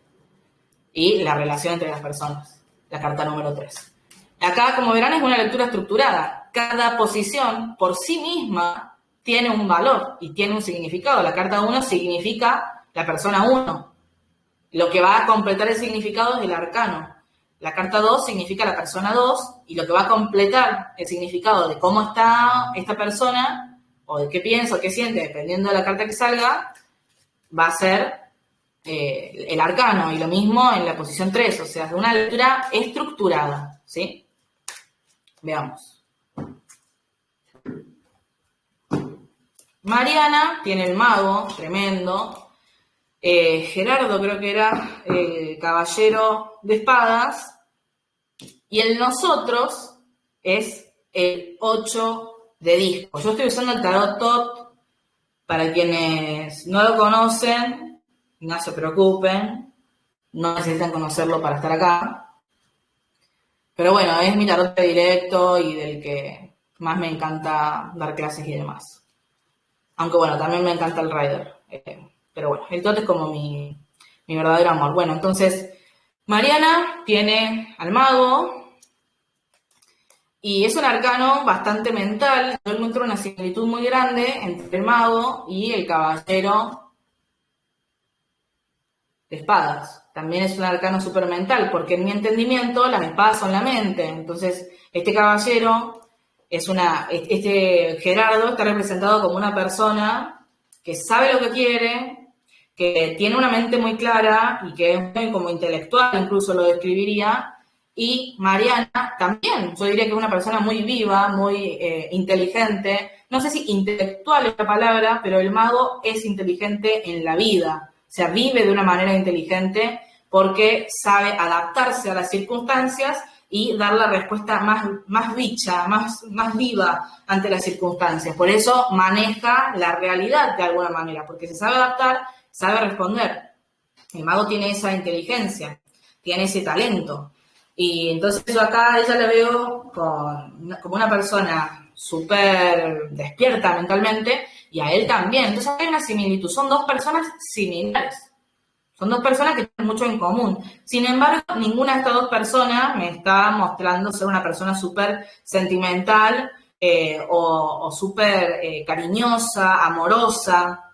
Y la relación entre las personas. La carta número 3. Acá, como verán, es una lectura estructurada. Cada posición por sí misma tiene un valor y tiene un significado. La carta 1 significa la persona 1. Lo que va a completar el significado es el arcano. La carta 2 significa la persona 2 y lo que va a completar el significado de cómo está esta persona o de qué piensa o qué siente, dependiendo de la carta que salga, va a ser el arcano. Y lo mismo en la posición 3, o sea, es una lectura estructurada, ¿sí? Veamos. Mariana tiene el mago, tremendo. Gerardo creo que era el caballero de espadas. Y el nosotros es el 8 de disco. Yo estoy usando el tarot Tot. Para quienes no lo conocen, no se preocupen. No necesitan conocerlo para estar acá. Pero bueno, es mi tarot directo y del que más me encanta dar clases y demás. Aunque bueno, también me encanta el Rider. Pero bueno, el Tot es como mi verdadero amor. Bueno, entonces, Mariana tiene al mago. Y es un arcano bastante mental. Yo encuentro una similitud muy grande entre el mago y el caballero de espadas. También es un arcano súper mental, porque en mi entendimiento las espadas son la mente. Entonces, este caballero, este Gerardo está representado como una persona que sabe lo que quiere, que tiene una mente muy clara y que es muy como intelectual, incluso lo describiría. Y Mariana también, yo diría que es una persona muy viva, muy inteligente. No sé si intelectual es la palabra, pero el mago es inteligente en la vida. O sea, vive de una manera inteligente porque sabe adaptarse a las circunstancias y dar la respuesta más bicha, más viva ante las circunstancias. Por eso maneja la realidad de alguna manera, porque se sabe adaptar, sabe responder. El mago tiene esa inteligencia, tiene ese talento. Y entonces yo acá a ella la veo como una persona súper despierta mentalmente y a él también. Entonces hay una similitud, son dos personas similares. Son dos personas que tienen mucho en común. Sin embargo, ninguna de estas dos personas me está mostrando ser una persona súper sentimental o súper cariñosa, amorosa,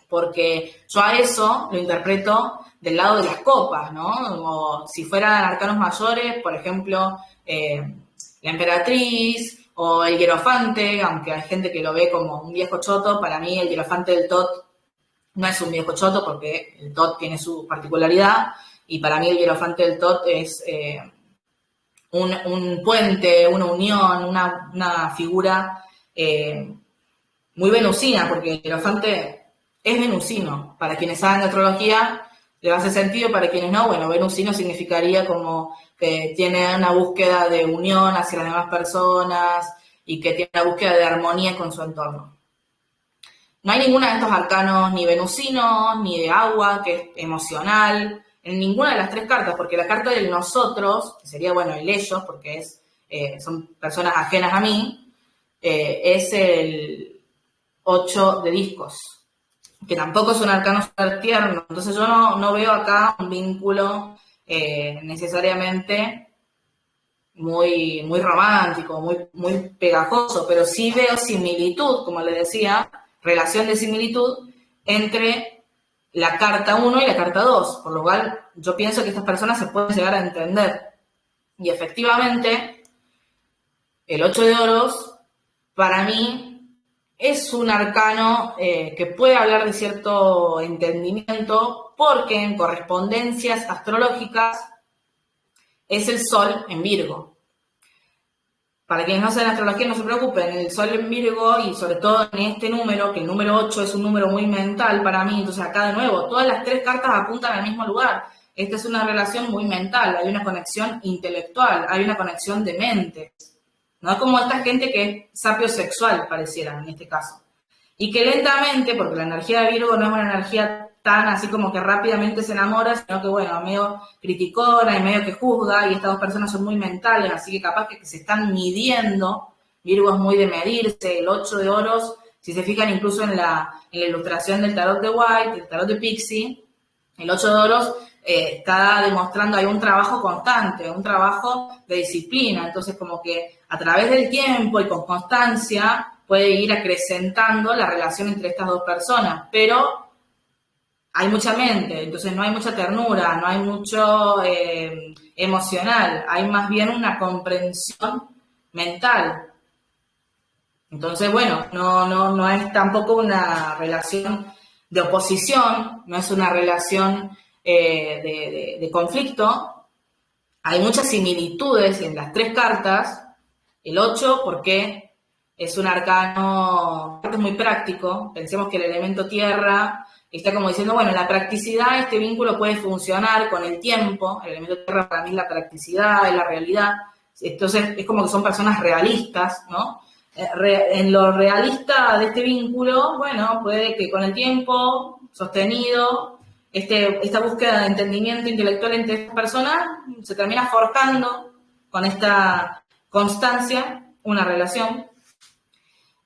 porque yo a eso lo interpreto del lado de las copas, ¿no? Como si fueran arcanos mayores, por ejemplo, la emperatriz o el hierofante, aunque hay gente que lo ve como un viejo choto, para mí el hierofante del Tot no es un viejo choto porque el Tot tiene su particularidad y para mí el hierofante del Tot es un puente, una unión, una figura muy venusina, porque el hierofante es venusino. Para quienes saben de astrología le hace sentido, para quienes no, bueno, venusino significaría como que tiene una búsqueda de unión hacia las demás personas y que tiene una búsqueda de armonía con su entorno. No hay ninguna de estos arcanos ni venusinos, ni de agua, que es emocional, en ninguna de las tres cartas, porque la carta del nosotros, que sería, bueno, el ellos, porque son personas ajenas a mí, es el 8 de discos, que tampoco es un arcano súper tierno. Entonces yo no veo acá un vínculo necesariamente muy romántico, muy pegajoso, pero sí veo similitud, como le decía, relación de similitud entre la carta 1 y la carta 2, por lo cual yo pienso que estas personas se pueden llegar a entender. Y efectivamente, el 8 de oros, para mí, es un arcano que puede hablar de cierto entendimiento, porque en correspondencias astrológicas es el Sol en Virgo. Para quienes no saben astrología, no se preocupen, el Sol en Virgo y sobre todo en este número, que el número 8 es un número muy mental para mí, entonces acá de nuevo, todas las tres cartas apuntan al mismo lugar. Esta es una relación muy mental, hay una conexión intelectual, hay una conexión de mente. No como esta gente que es sapiosexual, pareciera en este caso. Y que lentamente, porque la energía de Virgo no es una energía tan así como que rápidamente se enamora, sino que, bueno, medio criticona y medio que juzga, y estas dos personas son muy mentales, así que capaz que se están midiendo. Virgo es muy de medirse, el 8 de oros, si se fijan incluso en la ilustración del tarot de White, del tarot de Pixie, el 8 de oros está demostrando hay un trabajo constante, un trabajo de disciplina, entonces como que a través del tiempo y con constancia puede ir acrecentando la relación entre estas dos personas, pero hay mucha mente, entonces no hay mucha ternura, no hay mucho emocional, hay más bien una comprensión mental. Entonces, bueno, no es tampoco una relación de oposición, no es una relación de conflicto. Hay muchas similitudes en las tres cartas. El 8, porque es un arcano muy práctico. Pensemos que el elemento tierra está como diciendo, bueno, la practicidad, este vínculo puede funcionar con el tiempo. El elemento tierra para mí es la practicidad, es la realidad. Entonces, es como que son personas realistas, ¿no? En lo realista de este vínculo, bueno, puede que con el tiempo sostenido, esta búsqueda de entendimiento intelectual entre estas personas se termina forjando con esta constancia una relación.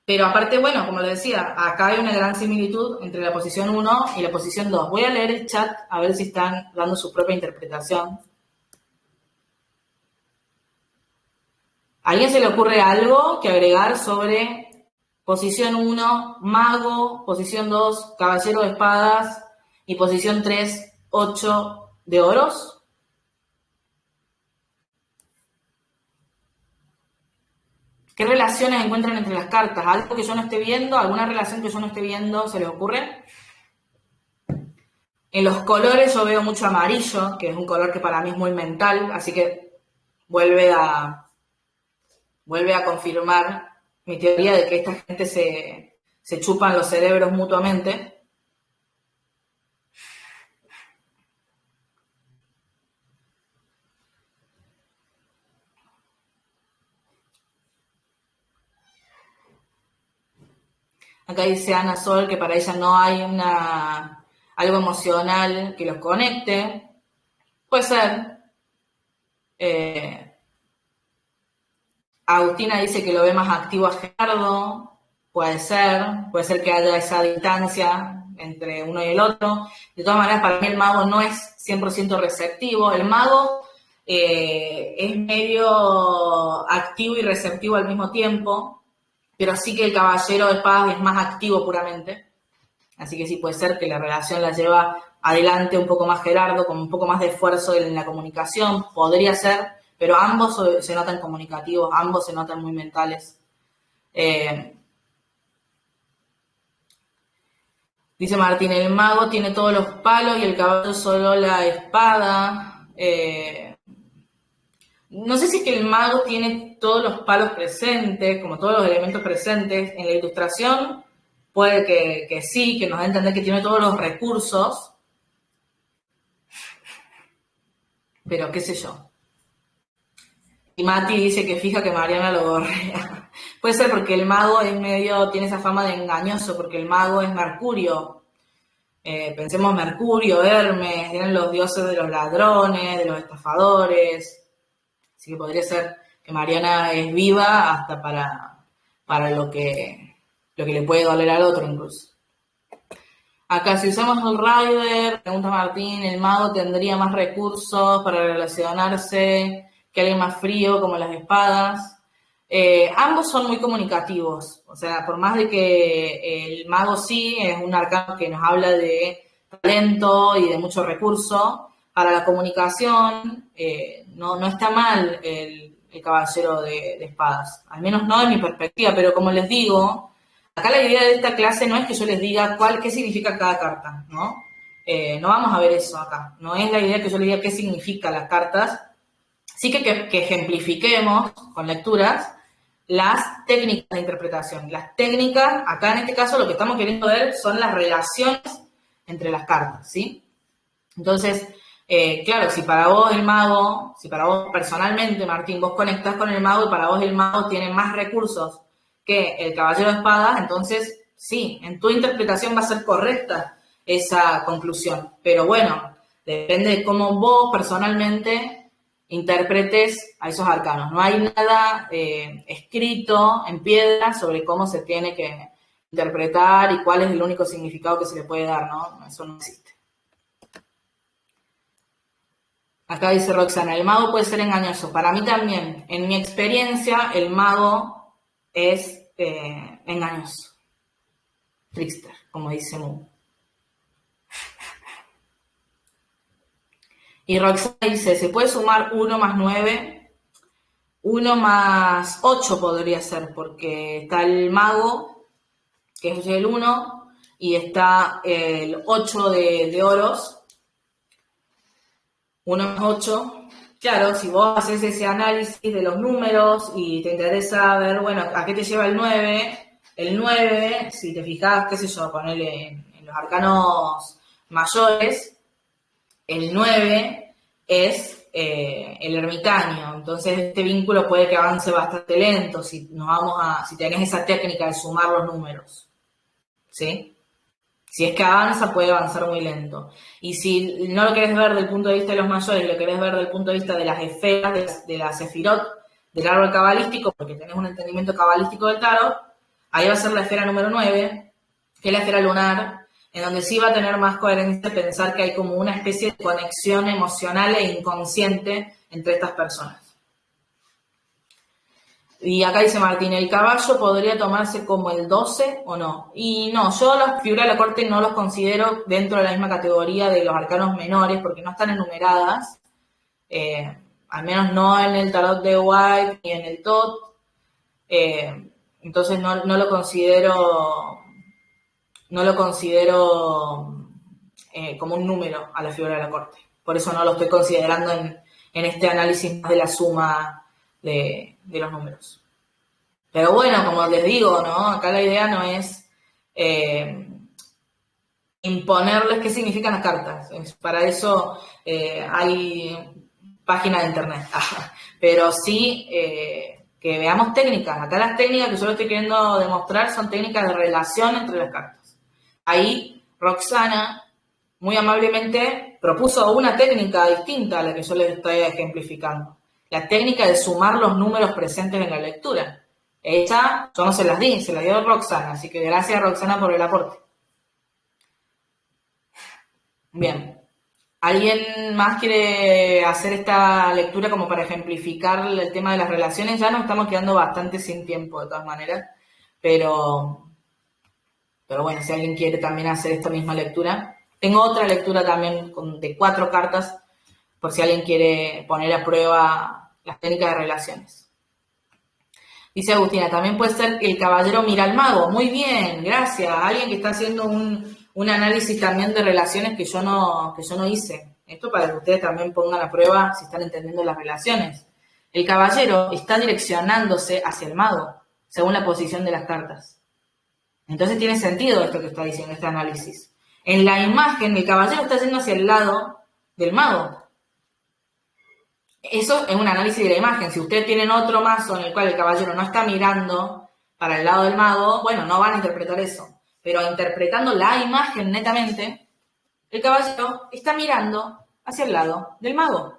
Pero aparte, bueno, como les decía, acá hay una gran similitud entre la posición 1 y la posición 2. Voy a leer el chat a ver si están dando su propia interpretación. ¿A alguien se le ocurre algo que agregar sobre posición 1, mago, posición 2, caballero de espadas y posición 3, 8 de oros? ¿Qué relaciones encuentran entre las cartas? ¿Algo que yo no esté viendo? ¿Alguna relación que yo no esté viendo se les ocurre? En los colores yo veo mucho amarillo, que es un color que para mí es muy mental, así que vuelve a confirmar mi teoría de que esta gente se chupan los cerebros mutuamente. Acá dice Ana Sol que para ella no hay algo emocional que los conecte. Puede ser. Agustina dice que lo ve más activo a Gerardo. Puede ser que haya esa distancia entre uno y el otro. De todas maneras, para mí el mago no es 100% receptivo. El mago es medio activo y receptivo al mismo tiempo, pero sí que el caballero de espadas es más activo puramente. Así que sí puede ser que la relación la lleva adelante un poco más Gerardo, con un poco más de esfuerzo en la comunicación, podría ser, pero ambos se notan comunicativos, ambos se notan muy mentales. Dice Martín, el mago tiene todos los palos y el caballo solo la espada. No sé si es que el mago tiene todos los palos presentes, como todos los elementos presentes. En la ilustración puede que sí, que nos da a entender que tiene todos los recursos, pero qué sé yo. Y Mati dice que fija que Mariana lo gorrea. Puede ser porque el mago es medio, tiene esa fama de engañoso, porque el mago es Mercurio. Pensemos Mercurio, Hermes, eran los dioses de los ladrones, de los estafadores. Así que podría ser que Mariana es viva hasta para lo que le puede doler al otro incluso. Acá, si usamos el Rider, pregunta Martín, el mago tendría más recursos para relacionarse que alguien más frío, como las espadas. Ambos son muy comunicativos, o sea, por más de que el mago sí es un arcano que nos habla de talento y de mucho recurso, para la comunicación no está mal el caballero de espadas, al menos no de mi perspectiva, pero como les digo, acá la idea de esta clase no es que yo les diga qué significa cada carta, ¿no? No vamos a ver eso acá, no es la idea que yo les diga qué significan las cartas, sí que ejemplifiquemos con lecturas las técnicas de interpretación. Las técnicas, acá en este caso lo que estamos queriendo ver son las relaciones entre las cartas, ¿sí? Entonces, claro, si para vos personalmente, Martín, vos conectás con el mago y para vos el mago tiene más recursos que el caballero de espadas, entonces sí, en tu interpretación va a ser correcta esa conclusión. Pero bueno, depende de cómo vos personalmente interpretes a esos arcanos. No hay nada escrito en piedra sobre cómo se tiene que interpretar y cuál es el único significado que se le puede dar, ¿no? Eso no existe. Acá dice Roxana, el mago puede ser engañoso. Para mí también, en mi experiencia, el mago es engañoso. Trickster, como dice Mu. Y Roxana dice, ¿se puede sumar 1 más 9? 1 más 8 podría ser, porque está el mago, que es el 1, y está el 8 de oros. 1 más 8. Claro, si vos haces ese análisis de los números y te interesa ver, bueno, ¿a qué te lleva el 9? El 9, si te fijas, qué sé yo, ponerle en los arcanos mayores, el 9 es el ermitaño, entonces este vínculo puede que avance bastante lento si tenés esa técnica de sumar los números, ¿sí? Si es que avanza, puede avanzar muy lento. Y si no lo querés ver del punto de vista de los mayores, lo querés ver del punto de vista de las esferas, de la sefirot, del árbol cabalístico, porque tenés un entendimiento cabalístico del tarot, ahí va a ser la esfera número 9, que es la esfera lunar, en donde sí va a tener más coherencia pensar que hay como una especie de conexión emocional e inconsciente entre estas personas. Y acá dice Martín, ¿el caballo podría tomarse como el 12 o no? Y no, yo las figuras de la corte no los considero dentro de la misma categoría de los arcanos menores porque no están enumeradas, al menos no en el tarot de White ni en el TOT, entonces no lo considero como un número a la figura de la corte. Por eso no lo estoy considerando en este análisis de la suma de los números. Pero bueno, como les digo, ¿no? Acá la idea no es imponerles qué significan las cartas. Para eso hay página de internet. Pero sí que veamos técnicas. Acá las técnicas que yo estoy queriendo demostrar son técnicas de relación entre las cartas. Ahí Roxana muy amablemente propuso una técnica distinta a la que yo les estoy ejemplificando. La técnica de sumar los números presentes en la lectura. Esa yo no se las di, se las dio Roxana, así que gracias Roxana por el aporte. Bien. ¿Alguien más quiere hacer esta lectura como para ejemplificar el tema de las relaciones? Ya nos estamos quedando bastante sin tiempo, de todas maneras, pero, pero bueno, si alguien quiere también hacer esta misma lectura. Tengo otra lectura también de 4 cartas, por si alguien quiere poner a prueba las técnicas de relaciones. Dice Agustina, también puede ser que el caballero mira al mago. Muy bien, gracias. Alguien que está haciendo un análisis también de relaciones que yo no hice. Esto para que ustedes también pongan a prueba si están entendiendo las relaciones. El caballero está direccionándose hacia el mago, según la posición de las cartas. Entonces tiene sentido esto que está diciendo este análisis. En la imagen, el caballero está yendo hacia el lado del mago. Eso es un análisis de la imagen. Si ustedes tienen otro mazo en el cual el caballero no está mirando para el lado del mago, bueno, no van a interpretar eso. Pero interpretando la imagen netamente, el caballero está mirando hacia el lado del mago.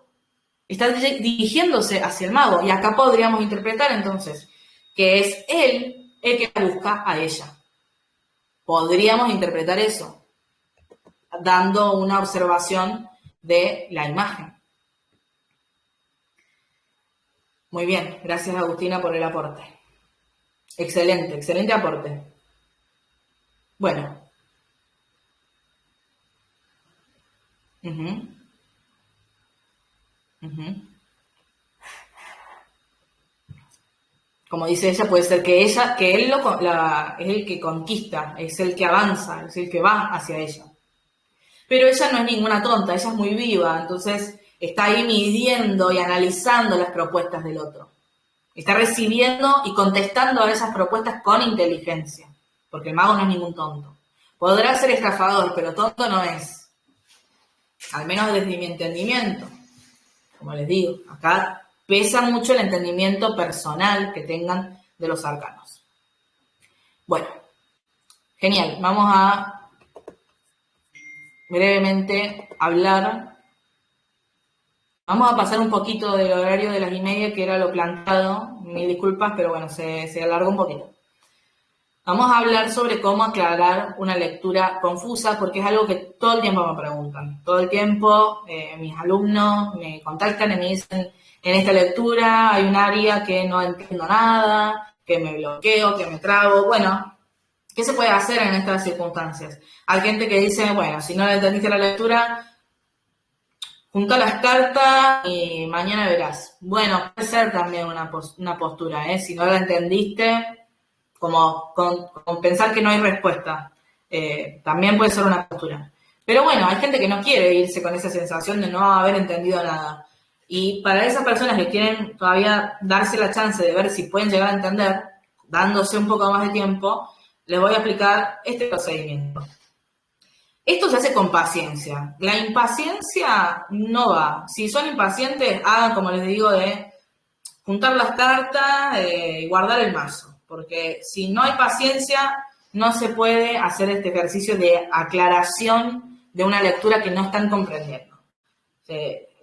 Está dirigiéndose hacia el mago. Y acá podríamos interpretar entonces que es él el que busca a ella. Podríamos interpretar eso, dando una observación de la imagen. Muy bien, gracias Agustina por el aporte. Excelente, excelente aporte. Bueno. Como dice ella, puede ser que él es el que conquista, es el que avanza, es el que va hacia ella. Pero ella no es ninguna tonta, ella es muy viva, entonces está ahí midiendo y analizando las propuestas del otro. Está recibiendo y contestando a esas propuestas con inteligencia, porque el mago no es ningún tonto. Podrá ser estafador, pero tonto no es. Al menos desde mi entendimiento. Como les digo, acá pesa mucho el entendimiento personal que tengan de los arcanos. Bueno, genial. Vamos a brevemente hablar. Vamos a pasar un poquito del horario de las 1:30, que era lo planteado. Mil disculpas, pero bueno, se alargó un poquito. Vamos a hablar sobre cómo aclarar una lectura confusa, porque es algo que todo el tiempo me preguntan. Todo el tiempo mis alumnos me contactan y me dicen, en esta lectura hay un área que no entiendo nada, que me bloqueo, que me trabo. Bueno, ¿qué se puede hacer en estas circunstancias? Hay gente que dice, bueno, si no le entendiste la lectura, junta las cartas y mañana verás. Bueno, puede ser también una postura, ¿eh? Si no la entendiste, como con pensar que no hay respuesta. También puede ser una postura. Pero bueno, hay gente que no quiere irse con esa sensación de no haber entendido nada. Y para esas personas que quieren todavía darse la chance de ver si pueden llegar a entender, dándose un poco más de tiempo, les voy a explicar este procedimiento. Esto se hace con paciencia. La impaciencia no va. Si son impacientes, hagan como les digo de juntar las cartas y guardar el mazo. Porque si no hay paciencia, no se puede hacer este ejercicio de aclaración de una lectura que no están comprendiendo.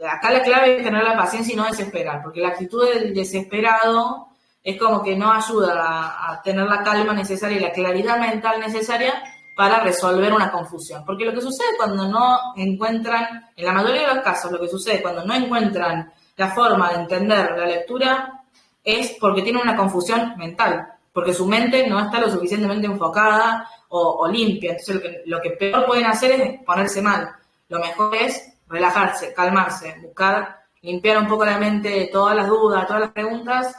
Acá la clave es tener la paciencia y no desesperar, porque la actitud del desesperado es como que no ayuda a tener la calma necesaria y la claridad mental necesaria para resolver una confusión. Porque lo que sucede cuando no encuentran, en la mayoría de los casos, lo que sucede cuando no encuentran la forma de entender la lectura es porque tienen una confusión mental, porque su mente no está lo suficientemente enfocada o limpia. Entonces lo que peor pueden hacer es ponerse mal. Lo mejor es relajarse, calmarse, buscar limpiar un poco la mente de todas las dudas, todas las preguntas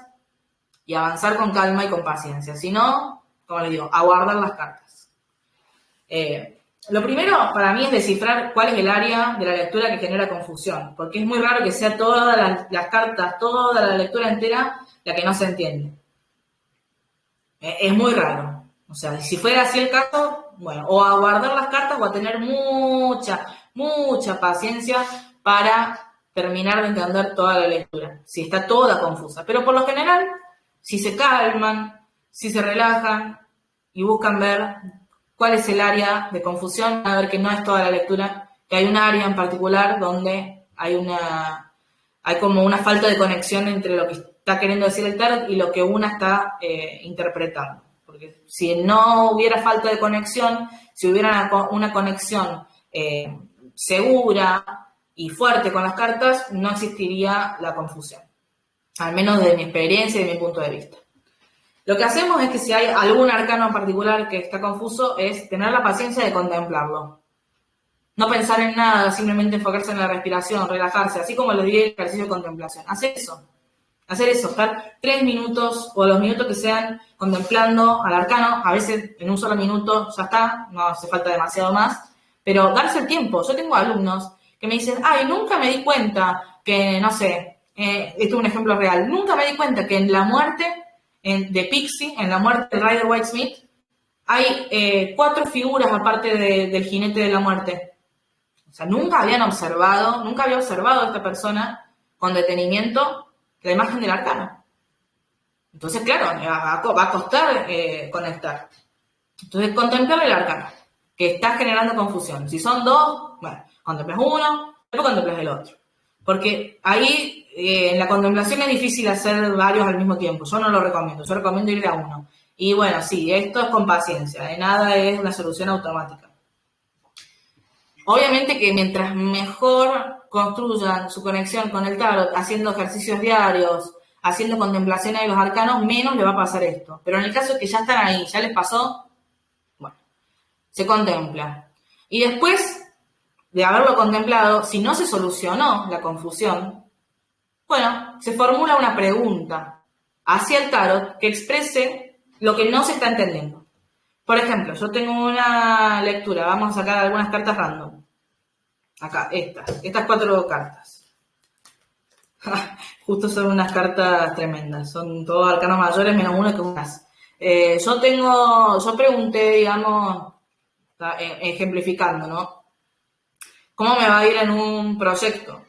y avanzar con calma y con paciencia. Si no, como les digo, aguardar las cartas. Lo primero para mí es descifrar cuál es el área de la lectura que genera confusión, porque es muy raro que sea todas las cartas, toda la lectura entera la que no se entiende. Es muy raro. O sea, si fuera así el caso, bueno, o a guardar las cartas o a tener mucha paciencia para terminar de entender toda la lectura, si está toda confusa. Pero por lo general, si se calman, si se relajan y buscan ver cuál es el área de confusión, a ver que no es toda la lectura, que hay un área en particular donde hay como una falta de conexión entre lo que está queriendo decir el tarot y lo que una está interpretando. Porque si no hubiera falta de conexión, si hubiera una conexión segura y fuerte con las cartas, no existiría la confusión. Al menos desde mi experiencia y de mi punto de vista. Lo que hacemos es que si hay algún arcano en particular que está confuso, es tener la paciencia de contemplarlo. No pensar en nada, simplemente enfocarse en la respiración, relajarse, así como les di el ejercicio de contemplación. Hacer eso, estar 3 minutos o los minutos que sean contemplando al arcano, a veces en un solo minuto ya está, no hace falta demasiado más, pero darse el tiempo. Yo tengo alumnos que me dicen, ay, nunca me di cuenta que, no sé, esto es un ejemplo real, nunca me di cuenta que en la muerte de Pixie, en la muerte de Rider Waite Smith, hay 4 figuras aparte del jinete de la muerte. O sea, nunca había observado a esta persona con detenimiento la imagen del arcano. Entonces, claro, va a costar conectar. Entonces, contemplar el arcano, que está generando confusión. Si son 2, bueno, contemplas uno, después contemplas el otro. Porque ahí en la contemplación es difícil hacer varios al mismo tiempo. Yo no lo recomiendo, yo recomiendo ir a uno. Y bueno, sí, esto es con paciencia, de nada es una solución automática. Obviamente que mientras mejor construyan su conexión con el tarot, haciendo ejercicios diarios, haciendo contemplaciones de los arcanos, menos le va a pasar esto. Pero en el caso de que ya están ahí, ya les pasó, bueno, se contempla. Y después de haberlo contemplado, si no se solucionó la confusión, bueno, se formula una pregunta hacia el tarot que exprese lo que no se está entendiendo. Por ejemplo, yo tengo una lectura, vamos a sacar algunas cartas random. Acá, estas 4 cartas. Justo son unas cartas tremendas, son todos arcanos mayores menos uno que unas. Yo pregunté, digamos, ejemplificando, ¿no? ¿Cómo me va a ir en un proyecto?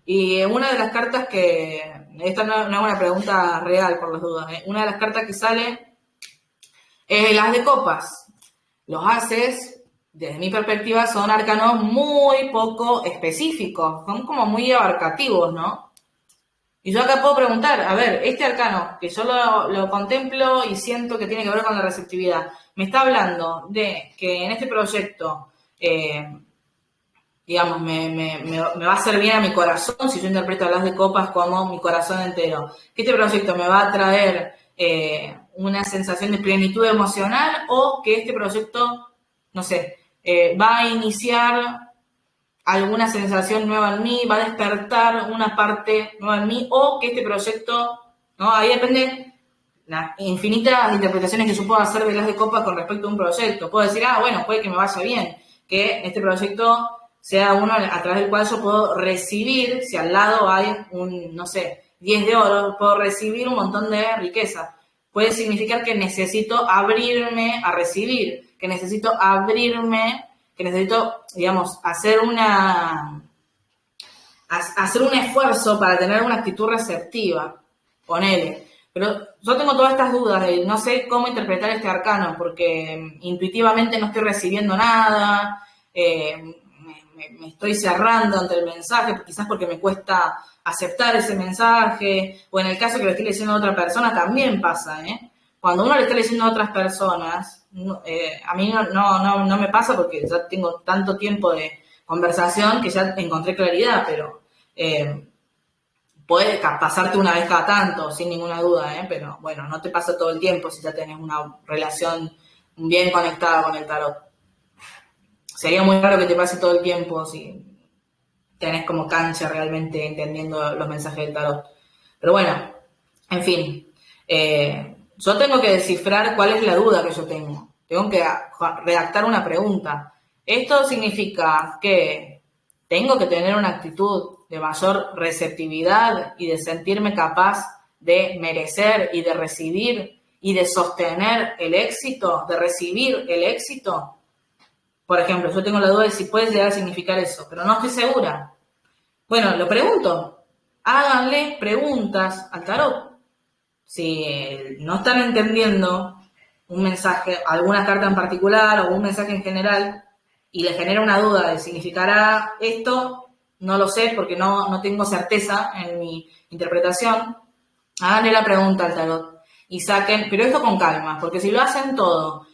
Y una de las cartas esta no es una pregunta real por las dudas, una de las cartas que sale es el as de copas. Los ases, desde mi perspectiva, son arcanos muy poco específicos, son como muy abarcativos, ¿no? Y yo acá puedo preguntar, a ver, este arcano, que yo lo contemplo y siento que tiene que ver con la receptividad, me está hablando de que en este proyecto, digamos, me va a hacer bien a mi corazón, si yo interpreto las de copas como mi corazón entero, que este proyecto me va a traer una sensación de plenitud emocional, o que este proyecto, no sé, va a iniciar alguna sensación nueva en mí, va a despertar una parte nueva en mí, o que este proyecto, ¿no? Ahí depende las infinitas interpretaciones que yo puedo hacer de las de copas con respecto a un proyecto. Puedo decir, bueno, puede que me vaya bien, que este proyecto sea uno a través del cual yo puedo recibir, si al lado hay un, no sé, 10 de oro, puedo recibir un montón de riqueza. Puede significar que necesito abrirme a recibir, que necesito, digamos, hacer un esfuerzo para tener una actitud receptiva, ponele. Pero yo tengo todas estas dudas de no sé cómo interpretar este arcano, porque intuitivamente no estoy recibiendo nada, me estoy cerrando ante el mensaje, quizás porque me cuesta aceptar ese mensaje, o en el caso que lo estoy leyendo a otra persona también pasa, ¿eh? Cuando uno le está leyendo a otras personas, a mí no me pasa porque ya tengo tanto tiempo de conversación que ya encontré claridad, pero puede pasarte una vez cada tanto, sin ninguna duda, ¿eh? Pero bueno, no te pasa todo el tiempo si ya tenés una relación bien conectada con el tarot. Sería muy raro que te pase todo el tiempo si tenés como cancha realmente entendiendo los mensajes del tarot. Pero bueno, en fin, yo tengo que descifrar cuál es la duda que yo tengo. Tengo que redactar una pregunta. Esto significa que tengo que tener una actitud de mayor receptividad y de sentirme capaz de merecer y de recibir y de sostener el éxito, de recibir el éxito. Por ejemplo, yo tengo la duda de si puede llegar a significar eso, pero no estoy segura. Bueno, lo pregunto. Háganle preguntas al tarot. Si no están entendiendo un mensaje, alguna carta en particular o un mensaje en general, y les genera una duda de significará esto, no lo sé porque no tengo certeza en mi interpretación, háganle la pregunta al tarot y saquen, pero esto con calma, porque si lo hacen todo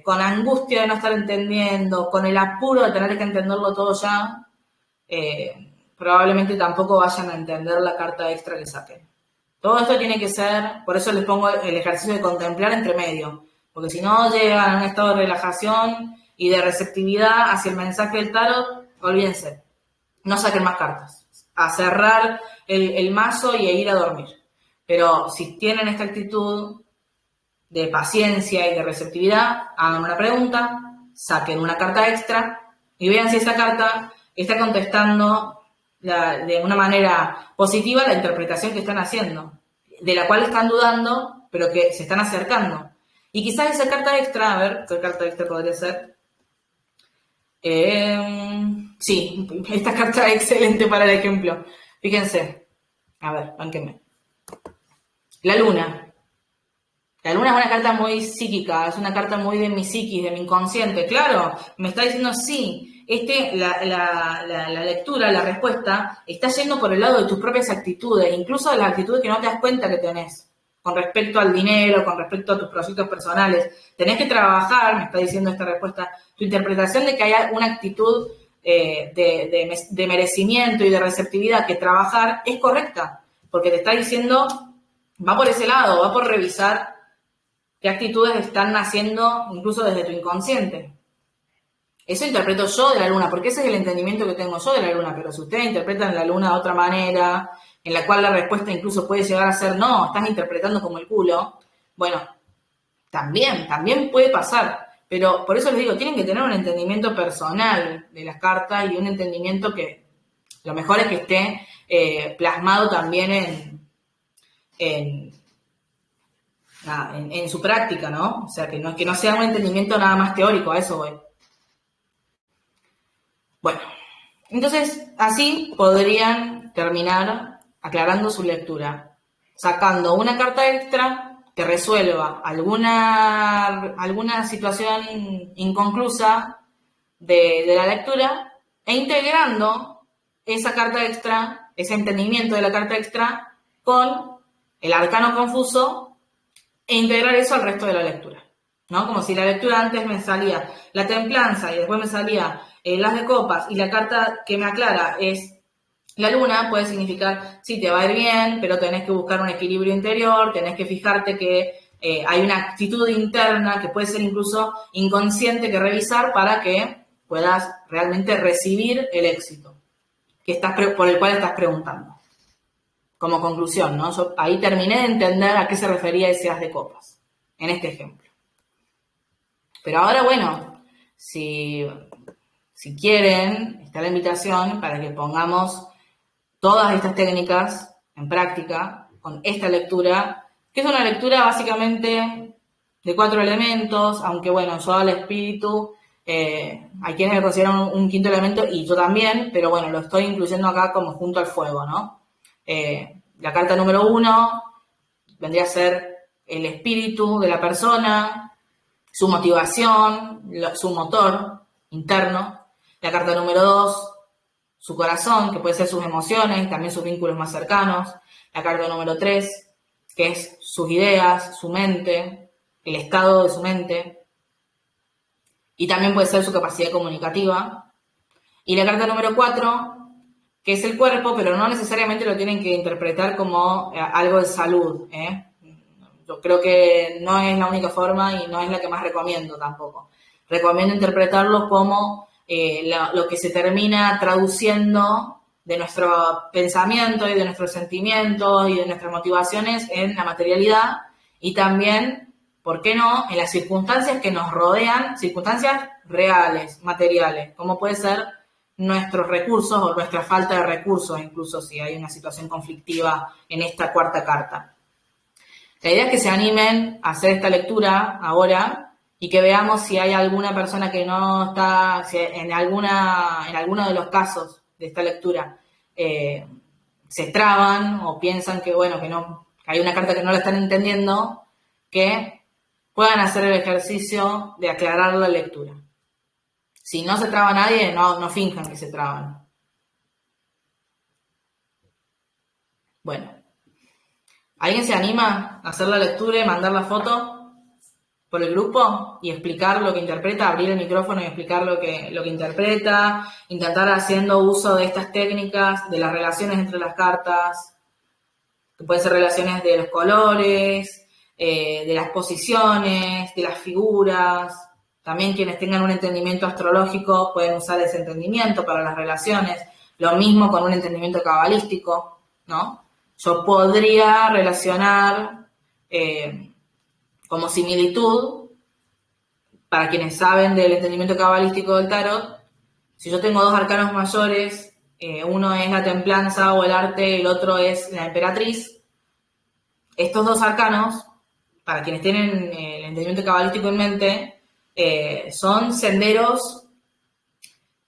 con angustia de no estar entendiendo, con el apuro de tener que entenderlo todo ya, probablemente tampoco vayan a entender la carta extra que saquen. Todo esto tiene que ser, por eso les pongo el ejercicio de contemplar entre medio, porque si no llegan a un estado de relajación y de receptividad hacia el mensaje del tarot, olvídense, no saquen más cartas, a cerrar el mazo y a ir a dormir. Pero si tienen esta actitud de paciencia y de receptividad, hagan una pregunta, saquen una carta extra y vean si esa carta está contestando de una manera positiva la interpretación que están haciendo, de la cual están dudando, pero que se están acercando. Y quizás esa carta extra, a ver, ¿qué carta extra podría ser? Sí, esta carta es excelente para el ejemplo. Fíjense, a ver, bánquenme. La luna. La luna es una carta muy psíquica, es una carta muy de mi psiquis, de mi inconsciente. Claro, me está diciendo sí, la lectura, la respuesta, está yendo por el lado de tus propias actitudes, incluso de las actitudes que no te das cuenta que tenés, con respecto al dinero, con respecto a tus proyectos personales. Tenés que trabajar, me está diciendo esta respuesta, tu interpretación de que hay una actitud de merecimiento y de receptividad que trabajar es correcta, porque te está diciendo, va por ese lado, va por revisar qué actitudes están naciendo incluso desde tu inconsciente. Eso interpreto yo de la luna, porque ese es el entendimiento que tengo yo de la luna, pero si ustedes interpretan la luna de otra manera, en la cual la respuesta incluso puede llegar a ser no, estás interpretando como el culo, bueno, también puede pasar, pero por eso les digo, tienen que tener un entendimiento personal de las cartas y un entendimiento que lo mejor es que esté plasmado también en su práctica, ¿no? O sea, que no sea un entendimiento nada más teórico, a eso voy. Bueno, entonces así podrían terminar aclarando su lectura, sacando una carta extra que resuelva alguna situación inconclusa de la lectura e integrando esa carta extra, ese entendimiento de la carta extra con el arcano confuso e integrar eso al resto de la lectura, ¿no? Como si la lectura antes me salía la templanza y después me salía el as de copas y la carta que me aclara es la luna, puede significar, sí, te va a ir bien, pero tenés que buscar un equilibrio interior, tenés que fijarte que hay una actitud interna que puede ser incluso inconsciente que revisar para que puedas realmente recibir el éxito por el cual estás preguntando. Como conclusión, ¿no? Yo ahí terminé de entender a qué se refería ese as de copas, en este ejemplo. Pero ahora, bueno, si quieren, está la invitación para que pongamos todas estas técnicas en práctica con esta lectura, que es una lectura básicamente de 4 elementos, aunque bueno, yo al espíritu, hay quienes me consideran un quinto elemento y yo también, pero bueno, lo estoy incluyendo acá como junto al fuego, ¿no? La carta número 1 vendría a ser el espíritu de la persona, su motivación, su motor interno. La carta número 2, su corazón, que puede ser sus emociones, también sus vínculos más cercanos. La carta número 3, que es sus ideas, su mente, el estado de su mente. Y también puede ser su capacidad comunicativa. Y la carta número 4, que es el cuerpo, pero no necesariamente lo tienen que interpretar como algo de salud, ¿eh? Yo creo que no es la única forma y no es la que más recomiendo tampoco. Recomiendo interpretarlo como lo que se termina traduciendo de nuestro pensamiento y de nuestros sentimientos y de nuestras motivaciones en la materialidad y también, ¿por qué no?, en las circunstancias que nos rodean, circunstancias reales, materiales, como puede ser nuestros recursos o nuestra falta de recursos, incluso si hay una situación conflictiva en esta cuarta carta. La idea es que se animen a hacer esta lectura ahora y que veamos si hay alguna persona que no está, si en alguno de los casos de esta lectura se traban o piensan que, bueno, que hay una carta que no la están entendiendo, que puedan hacer el ejercicio de aclarar la lectura. Si no se traba nadie, no finjan que se traban. Bueno, ¿alguien se anima a hacer la lectura y mandar la foto? por el grupo y explicar lo que interpreta, abrir el micrófono y explicar lo que interpreta, intentar haciendo uso de estas técnicas, de las relaciones entre las cartas, que pueden ser relaciones de los colores, de las posiciones, de las figuras. También quienes tengan un entendimiento astrológico pueden usar ese entendimiento para las relaciones. Lo mismo con un entendimiento cabalístico, ¿no? Yo podría relacionar como similitud, para quienes saben del entendimiento cabalístico del tarot, si yo tengo dos arcanos mayores, uno es la templanza o el arte, el otro es la emperatriz, estos dos arcanos, para quienes tienen el entendimiento cabalístico en mente, son senderos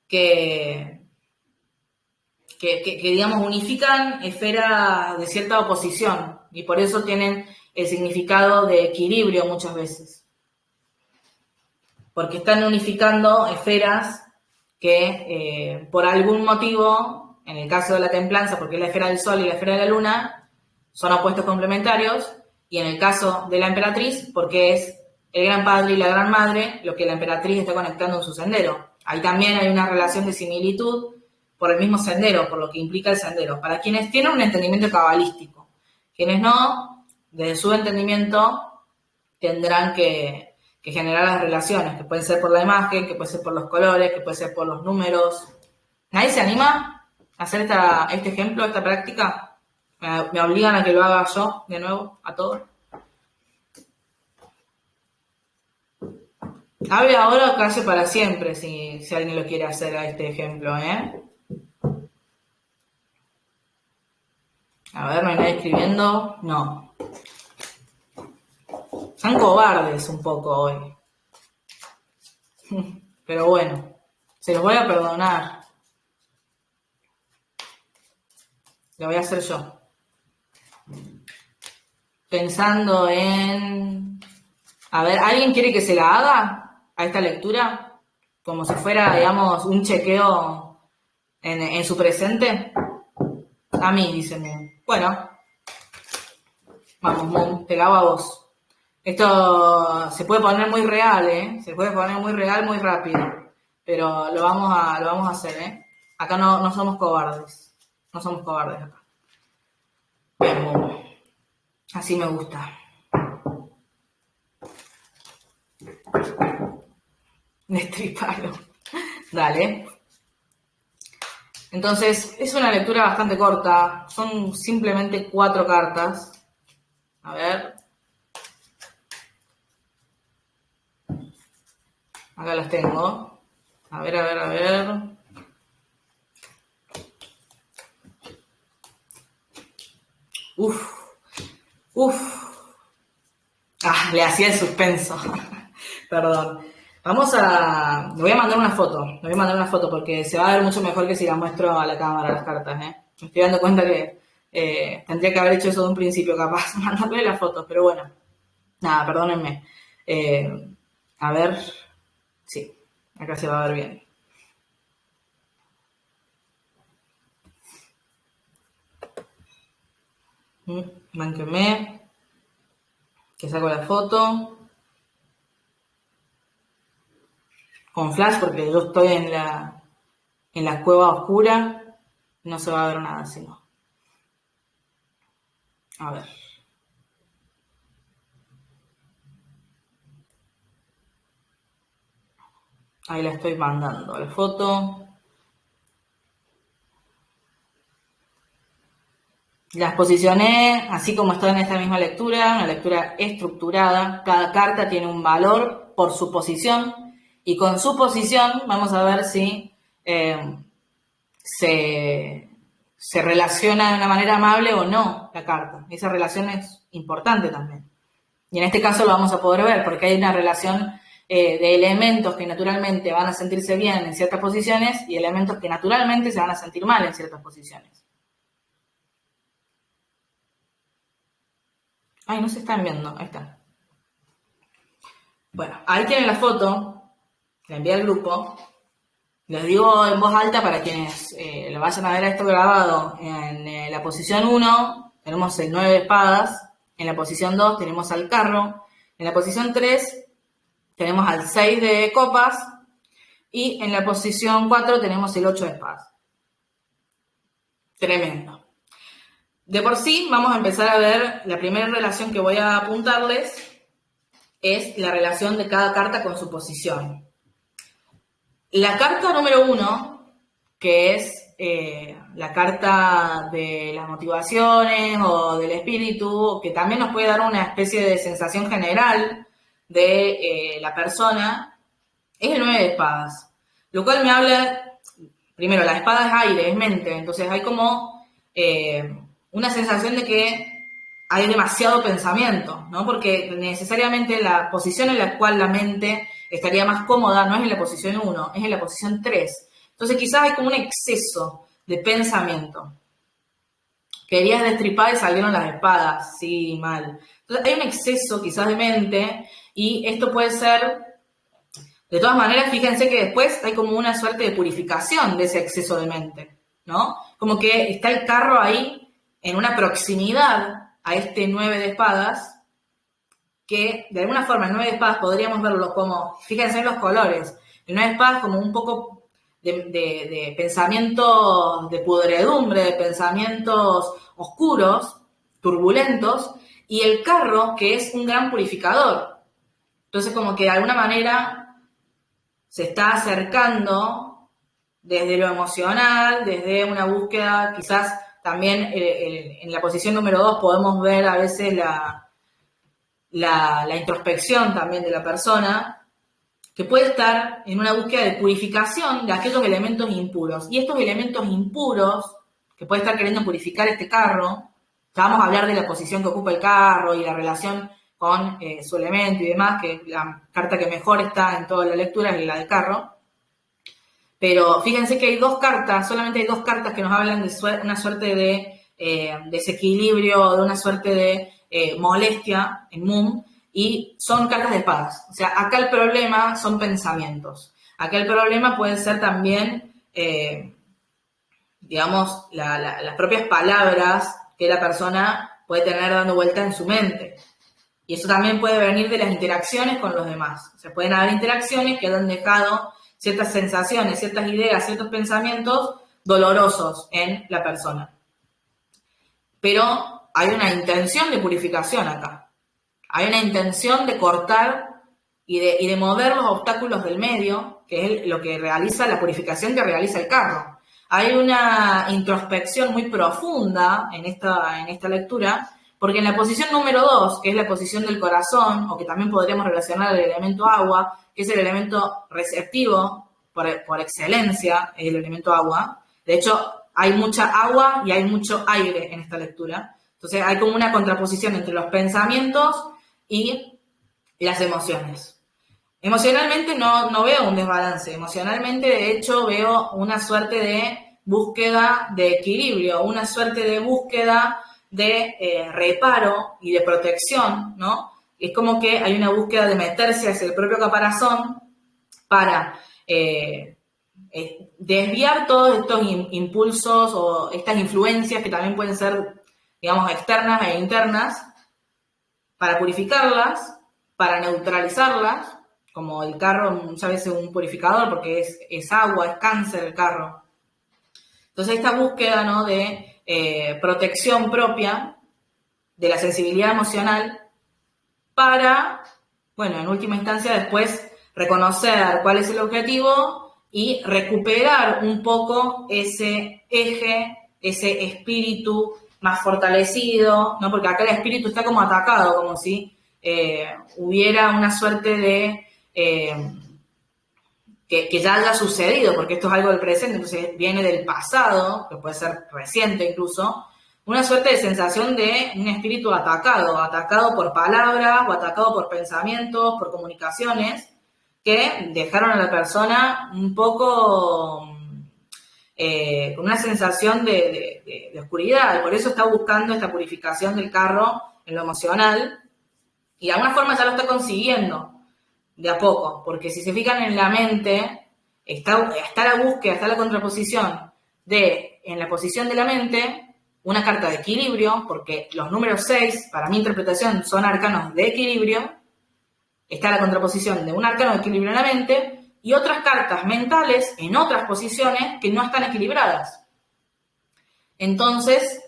que digamos, unifican esferas de cierta oposición y por eso tienen el significado de equilibrio muchas veces. Porque están unificando esferas que por algún motivo, en el caso de la templanza, porque es la esfera del Sol y la esfera de la Luna, son opuestos complementarios, y en el caso de la emperatriz, porque es el gran padre y la gran madre, lo que la emperatriz está conectando en su sendero. Ahí también hay una relación de similitud por el mismo sendero, por lo que implica el sendero. Para quienes tienen un entendimiento cabalístico, quienes no, desde su entendimiento, tendrán que generar las relaciones, que pueden ser por la imagen, que puede ser por los colores, que puede ser por los números. ¿Nadie se anima a hacer este ejemplo, esta práctica? Me obligan a que lo haga yo, de nuevo, a todos. Hable ahora o calle para siempre, si alguien lo quiere hacer a este ejemplo, ¿eh? A ver, ¿no hay nadie escribiendo? No. Son cobardes un poco hoy. Pero bueno, se los voy a perdonar. Lo voy a hacer yo. Pensando en... A ver, ¿alguien quiere que se la haga a esta lectura? Como si fuera, digamos, un chequeo en su presente. A mí, dicen. Bueno. Vamos, Moon, te la hago a vos. Esto se puede poner muy real, ¿eh? Se puede poner muy real, muy rápido. Pero lo vamos a hacer, ¿eh? Acá no somos cobardes. No somos cobardes acá. Bien, Moon. Así me gusta. Destripalo. Dale. Entonces, es una lectura bastante corta. Son simplemente 4 cartas. A ver. Acá las tengo. A ver. Uf. Le hacía el suspenso. Perdón. Le voy a mandar una foto porque se va a ver mucho mejor que si la muestro a la cámara las cartas, ¿eh? Me estoy dando cuenta que tendría que haber hecho eso de un principio, capaz, mandarle las fotos, pero bueno. Nada, perdónenme. A ver. Sí, acá se va a ver bien. Mánquenme. Que saco la foto. Con flash porque yo estoy en la cueva oscura. No se va a ver nada, sino. A ver. Ahí la estoy mandando, la foto. Las posicioné así como estoy en esta misma lectura, una lectura estructurada. Cada carta tiene un valor por su posición y con su posición vamos a ver si se relaciona de una manera amable o no la carta. Esa relación es importante también. Y en este caso lo vamos a poder ver porque hay una relación de elementos que naturalmente van a sentirse bien en ciertas posiciones y elementos que naturalmente se van a sentir mal en ciertas posiciones. Ay, no se están viendo. Ahí está. Bueno, ahí tienen la foto. La envié al grupo. Les digo en voz alta para quienes lo vayan a ver a esto grabado. En la posición 1 tenemos el 9 de espadas. En la posición 2 tenemos al carro. En la posición 3 tenemos al 6 de copas y en la posición 4 tenemos el 8 de espadas. Tremendo. De por sí, vamos a empezar a ver la primera relación que voy a apuntarles es la relación de cada carta con su posición. La carta número 1, que es la carta de las motivaciones o del espíritu, que también nos puede dar una especie de sensación general de la persona, es el 9 de espadas. Lo cual me habla, primero, la espada es aire, es mente, entonces hay como una sensación de que hay demasiado pensamiento, ¿no? Porque necesariamente la posición en la cual la mente estaría más cómoda no es en la posición 1, es en la posición 3. Entonces quizás hay como un exceso de pensamiento. Querías destripar y salieron las espadas, sí, mal. Entonces hay un exceso quizás de mente y esto puede ser, de todas maneras, fíjense que después hay como una suerte de purificación de ese exceso de mente, ¿no? Como que está el carro ahí en una proximidad a este 9 de espadas, que de alguna forma el 9 de espadas podríamos verlo como, fíjense en los colores, el 9 de espadas como un poco de pensamientos de pudredumbre, de pensamientos oscuros, turbulentos, y el carro que es un gran purificador. Entonces como que de alguna manera se está acercando desde lo emocional, desde una búsqueda quizás. También en la posición número 2 podemos ver a veces la introspección también de la persona, que puede estar en una búsqueda de purificación de aquellos elementos impuros. Y estos elementos impuros, que puede estar queriendo purificar este carro, ya vamos a hablar de la posición que ocupa el carro y la relación con su elemento y demás, que la carta que mejor está en toda la lectura es la del carro. Pero fíjense que hay dos cartas, solamente hay dos cartas que nos hablan de una suerte de desequilibrio, de una suerte de molestia en Moon, y son cartas de espadas. O sea, acá el problema son pensamientos. Acá el problema puede ser también, digamos, las propias palabras que la persona puede tener dando vuelta en su mente. Y eso también puede venir de las interacciones con los demás. O sea, pueden haber interacciones que han dejado ciertas sensaciones, ciertas ideas, ciertos pensamientos dolorosos en la persona. Pero hay una intención de purificación acá. Hay una intención de cortar y de mover los obstáculos del medio, que es lo que realiza la purificación que realiza el carro. Hay una introspección muy profunda en esta lectura, porque en la posición número 2, que es la posición del corazón, o que también podríamos relacionar al elemento agua, que es el elemento receptivo por excelencia, es el elemento agua. De hecho, hay mucha agua y hay mucho aire en esta lectura. Entonces hay como una contraposición entre los pensamientos y las emociones. Emocionalmente no veo un desbalance. Emocionalmente, de hecho, veo una suerte de búsqueda de equilibrio, una suerte de búsqueda de reparo y de protección, ¿no? Es como que hay una búsqueda de meterse hacia el propio caparazón para desviar todos estos impulsos o estas influencias que también pueden ser, digamos, externas e internas, para purificarlas, para neutralizarlas, como el carro muchas veces es un purificador porque es agua, es cáncer el carro. Entonces esta búsqueda, ¿no?, de protección propia de la sensibilidad emocional para, bueno, en última instancia después reconocer cuál es el objetivo y recuperar un poco ese eje, ese espíritu más fortalecido, ¿no? Porque acá el espíritu está como atacado, como si hubiera una suerte de que ya haya sucedido, porque esto es algo del presente, entonces viene del pasado, que puede ser reciente incluso, una suerte de sensación de un espíritu atacado por palabras o atacado por pensamientos, por comunicaciones, que dejaron a la persona un poco con una sensación de oscuridad. Por eso está buscando esta purificación del carro en lo emocional y de alguna forma ya lo está consiguiendo de a poco, porque si se fijan en la mente, está la búsqueda, está la contraposición de, en la posición de la mente, una carta de equilibrio, porque los números 6, para mi interpretación, son arcanos de equilibrio, está la contraposición de un arcano de equilibrio en la mente y otras cartas mentales en otras posiciones que no están equilibradas. Entonces,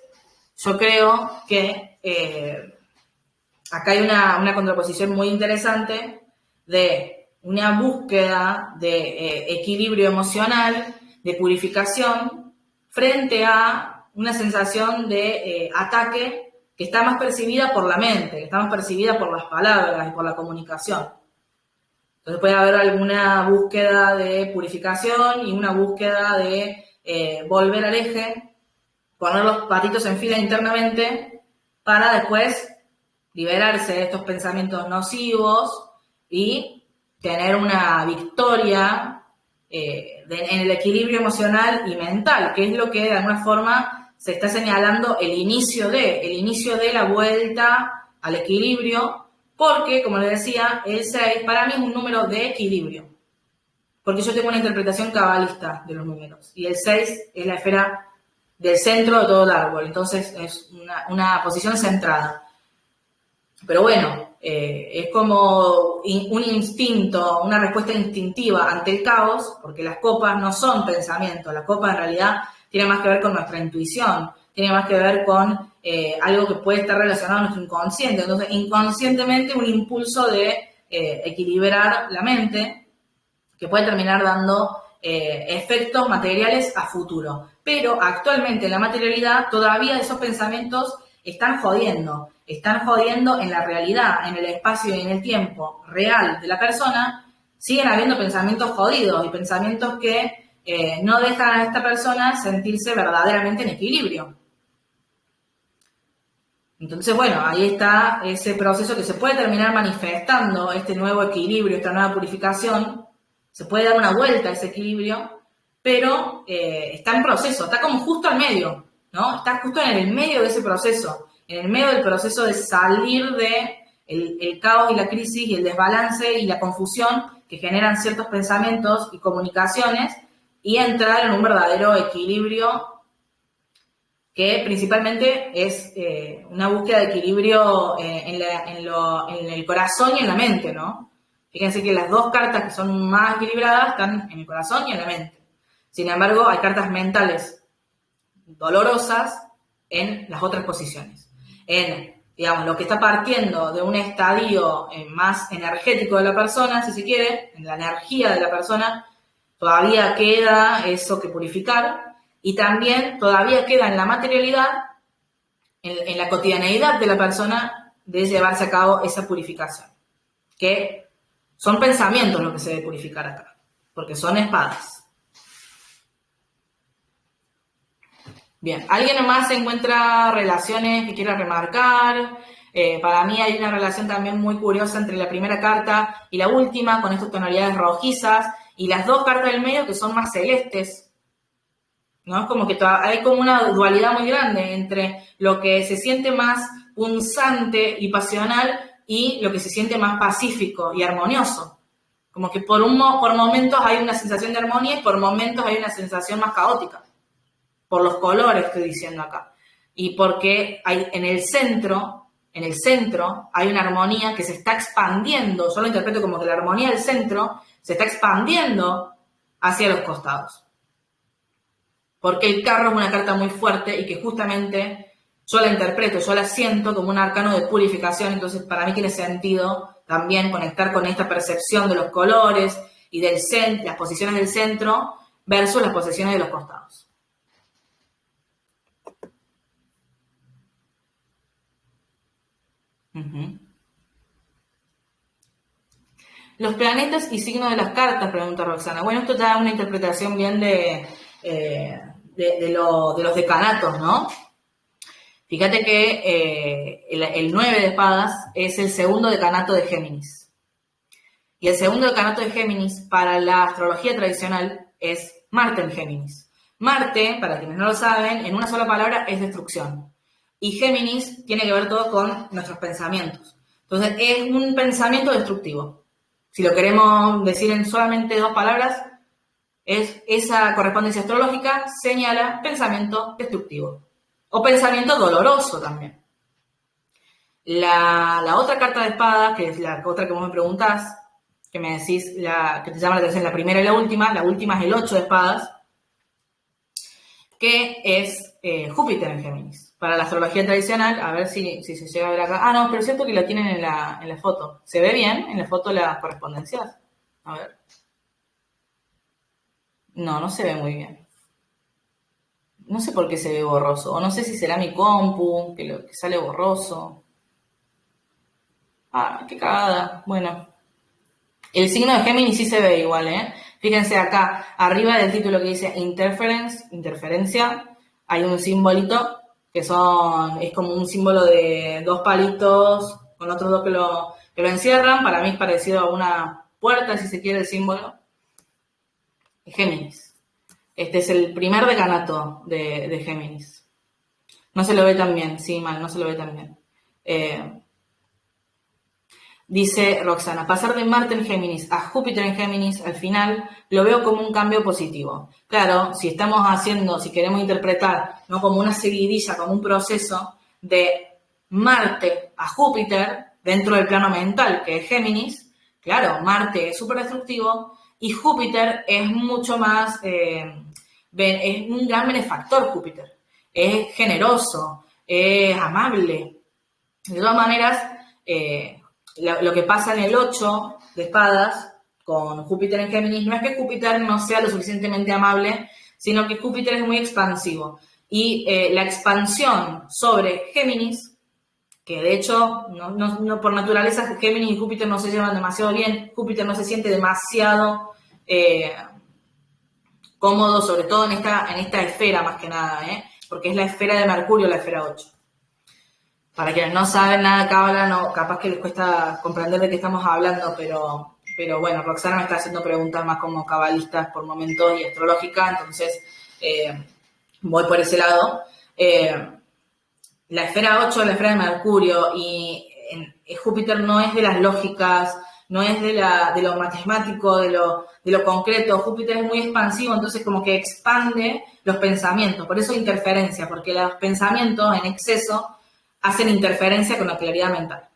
yo creo que acá hay una contraposición muy interesante de una búsqueda de equilibrio emocional, de purificación, frente a una sensación de ataque que está más percibida por la mente, que está más percibida por las palabras y por la comunicación. Entonces puede haber alguna búsqueda de purificación y una búsqueda de volver al eje, poner los patitos en fila internamente para después liberarse de estos pensamientos nocivos y tener una victoria en el equilibrio emocional y mental, que es lo que de alguna forma se está señalando el inicio de la vuelta al equilibrio, porque, como les decía, el 6 para mí es un número de equilibrio, porque yo tengo una interpretación cabalista de los números, y el 6 es la esfera del centro de todo el árbol, entonces es una posición centrada. Pero bueno, es como un instinto, una respuesta instintiva ante el caos, porque las copas no son pensamientos, las copas en realidad tienen más que ver con nuestra intuición, tiene más que ver con algo que puede estar relacionado a nuestro inconsciente. Entonces, inconscientemente un impulso de equilibrar la mente que puede terminar dando efectos materiales a futuro. Pero actualmente en la materialidad todavía esos pensamientos están jodiendo en la realidad, en el espacio y en el tiempo real de la persona. Siguen habiendo pensamientos jodidos y pensamientos que no dejan a esta persona sentirse verdaderamente en equilibrio. Entonces, bueno, ahí está ese proceso que se puede terminar manifestando, este nuevo equilibrio, esta nueva purificación. Se puede dar una vuelta a ese equilibrio, pero está en proceso, está como justo al medio, ¿no? Está justo en el medio de ese proceso, en el medio del proceso de salir de el caos y la crisis y el desbalance y la confusión que generan ciertos pensamientos y comunicaciones y entrar en un verdadero equilibrio que principalmente es una búsqueda de equilibrio en el corazón y en la mente, ¿no? Fíjense que las dos cartas que son más equilibradas están en el corazón y en la mente. Sin embargo, hay cartas mentales dolorosas en las otras posiciones. En, digamos, lo que está partiendo de un estadio más energético de la persona, si se quiere, en la energía de la persona, todavía queda eso que purificar y también todavía queda en la materialidad, en la cotidianeidad de la persona, de llevarse a cabo esa purificación. Que son pensamientos lo que se debe purificar acá, porque son espadas. Bien, ¿alguien más encuentra relaciones que quiera remarcar? Para mí hay una relación también muy curiosa entre la primera carta y la última, con estas tonalidades rojizas, y las dos cartas del medio que son más celestes, ¿no? Es como que hay como una dualidad muy grande entre lo que se siente más punzante y pasional y lo que se siente más pacífico y armonioso. Como que por momentos hay una sensación de armonía y por momentos hay una sensación más caótica. Por los colores estoy diciendo acá. Y porque hay en el centro hay una armonía que se está expandiendo. Yo lo interpreto como que la armonía del centro se está expandiendo hacia los costados. Porque el carro es una carta muy fuerte y que justamente yo la interpreto, yo la siento como un arcano de purificación, entonces para mí tiene sentido también conectar con esta percepción de los colores y del centro, las posiciones del centro versus las posiciones de los costados. Uh-huh. Los planetas y signos de las cartas, pregunta Roxana. Bueno, esto te da una interpretación bien de los decanatos, ¿no? Fíjate que el 9 de espadas es el segundo decanato de Géminis. Y el segundo decanato de Géminis para la astrología tradicional es Marte en Géminis. Marte, para quienes no lo saben, en una sola palabra es destrucción. Y Géminis tiene que ver todo con nuestros pensamientos. Entonces, es un pensamiento destructivo. Si lo queremos decir en solamente dos palabras, esa correspondencia astrológica señala pensamiento destructivo. O pensamiento doloroso también. La otra carta de espadas, que es la otra que vos me preguntás, que me decís, que te llama la atención, la primera y la última es el 8 de espadas, que es Júpiter en Géminis. Para la astrología tradicional, a ver si se llega a ver acá. Ah, no, pero es cierto que la tienen en la foto. ¿Se ve bien en la foto las correspondencias? A ver. No se ve muy bien. No sé por qué se ve borroso. O no sé si será mi compu, que sale borroso. Ah, qué cagada. Bueno. El signo de Géminis sí se ve igual, ¿eh? Fíjense acá, arriba del título que dice interferencia, hay un simbolito es como un símbolo de dos palitos con otros dos que lo encierran. Para mí es parecido a una puerta, si se quiere, el símbolo. Géminis. Este es el primer decanato de Géminis. No se lo ve tan bien, sí, mal, no se lo ve tan bien. Dice Roxana, pasar de Marte en Géminis a Júpiter en Géminis, al final, lo veo como un cambio positivo. Claro, si queremos interpretar, no como una seguidilla, como un proceso de Marte a Júpiter dentro del plano mental, que es Géminis, claro, Marte es súper destructivo y Júpiter es mucho más, es un gran benefactor Júpiter. Es generoso, es amable. De todas maneras, lo que pasa en el 8 de espadas con Júpiter en Géminis no es que Júpiter no sea lo suficientemente amable, sino que Júpiter es muy expansivo. Y la expansión sobre Géminis, que de hecho no por naturaleza Géminis y Júpiter no se llevan demasiado bien, Júpiter no se siente demasiado cómodo, sobre todo en esta esfera más que nada, porque es la esfera de Mercurio, la esfera 8. Para quienes no saben nada de Cábala, capaz que les cuesta comprender de qué estamos hablando, pero bueno, Roxana me está haciendo preguntas más como cabalistas por momentos y astrológicas, entonces voy por ese lado. La esfera 8 es la esfera de Mercurio y Júpiter no es de las lógicas, no es de lo matemático, de lo concreto. Júpiter es muy expansivo, entonces como que expande los pensamientos, por eso interferencia, porque los pensamientos en exceso hacen interferencia con la claridad mental.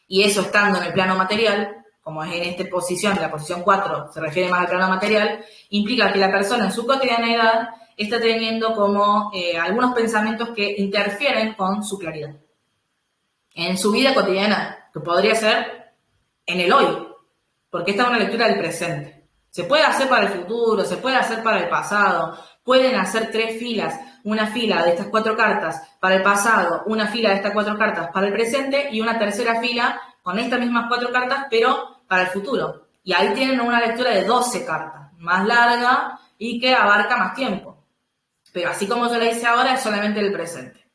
Y eso estando en el plano material, como es en esta posición, la posición 4 se refiere más al plano material, implica que la persona en su cotidianidad está teniendo como algunos pensamientos que interfieren con su claridad. En su vida cotidiana, que podría ser en el hoy, porque esta es una lectura del presente. Se puede hacer para el futuro, se puede hacer para el pasado, pueden hacer 3 filas, una fila de estas 4 cartas para el pasado, una fila de estas 4 cartas para el presente y una tercera fila con estas mismas 4 cartas, pero para el futuro. Y ahí tienen una lectura de 12 cartas, más larga y que abarca más tiempo. Pero así como yo la hice ahora, es solamente el presente.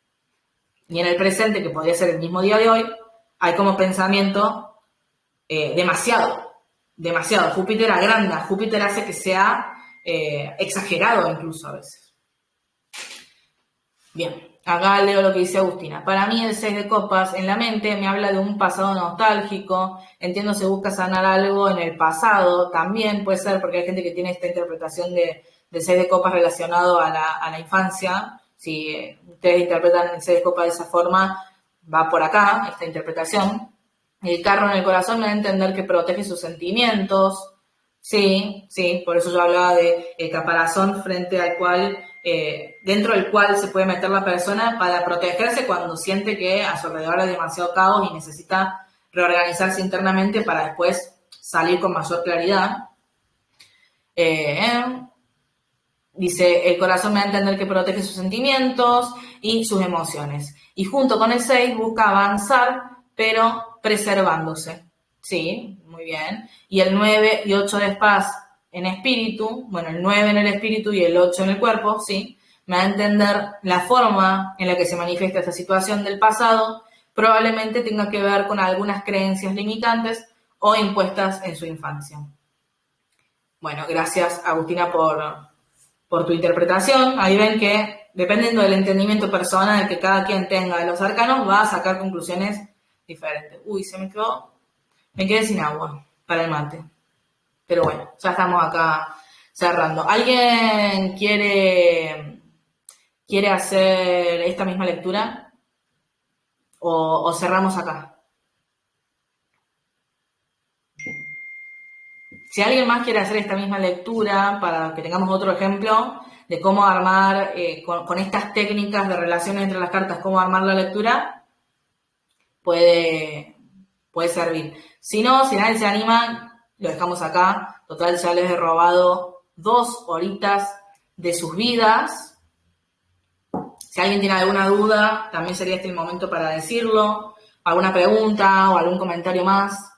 Y en el presente, que podría ser el mismo día de hoy, hay como pensamiento demasiado. Júpiter agranda, Júpiter hace que sea exagerado incluso a veces. Bien, acá leo lo que dice Agustina. Para mí el 6 de copas en la mente me habla de un pasado nostálgico. Entiendo se busca sanar algo en el pasado. También puede ser porque hay gente que tiene esta interpretación de 6 de copas relacionado a la infancia. Si ustedes interpretan el 6 de copas de esa forma, va por acá esta interpretación. El carro en el corazón me da a entender que protege sus sentimientos. Sí, por eso yo hablaba de el caparazón frente al cual, dentro del cual se puede meter la persona para protegerse cuando siente que a su alrededor hay demasiado caos y necesita reorganizarse internamente para después salir con mayor claridad. Dice, el corazón me da a entender que protege sus sentimientos y sus emociones. Y junto con el 6 busca avanzar, pero preservándose. Sí, muy bien. Y el 9 y 8 de espadas en espíritu, bueno, el 9 en el espíritu y el 8 en el cuerpo, sí, me da a entender la forma en la que se manifiesta esta situación del pasado, probablemente tenga que ver con algunas creencias limitantes o impuestas en su infancia. Bueno, gracias Agustina por tu interpretación. Ahí ven que, dependiendo del entendimiento personal que cada quien tenga de los arcanos, va a sacar conclusiones diferentes. Uy, me quedé sin agua para el mate. Pero bueno, ya estamos acá cerrando. ¿Alguien quiere hacer esta misma lectura? o cerramos acá. Si alguien más quiere hacer esta misma lectura, para que tengamos otro ejemplo de cómo armar, con estas técnicas de relaciones entre las cartas, cómo armar la lectura, puede servir. Si no, si nadie se anima, lo dejamos acá. Total, ya les he robado 2 horitas de sus vidas. Si alguien tiene alguna duda, también sería este el momento para decirlo. Alguna pregunta o algún comentario más.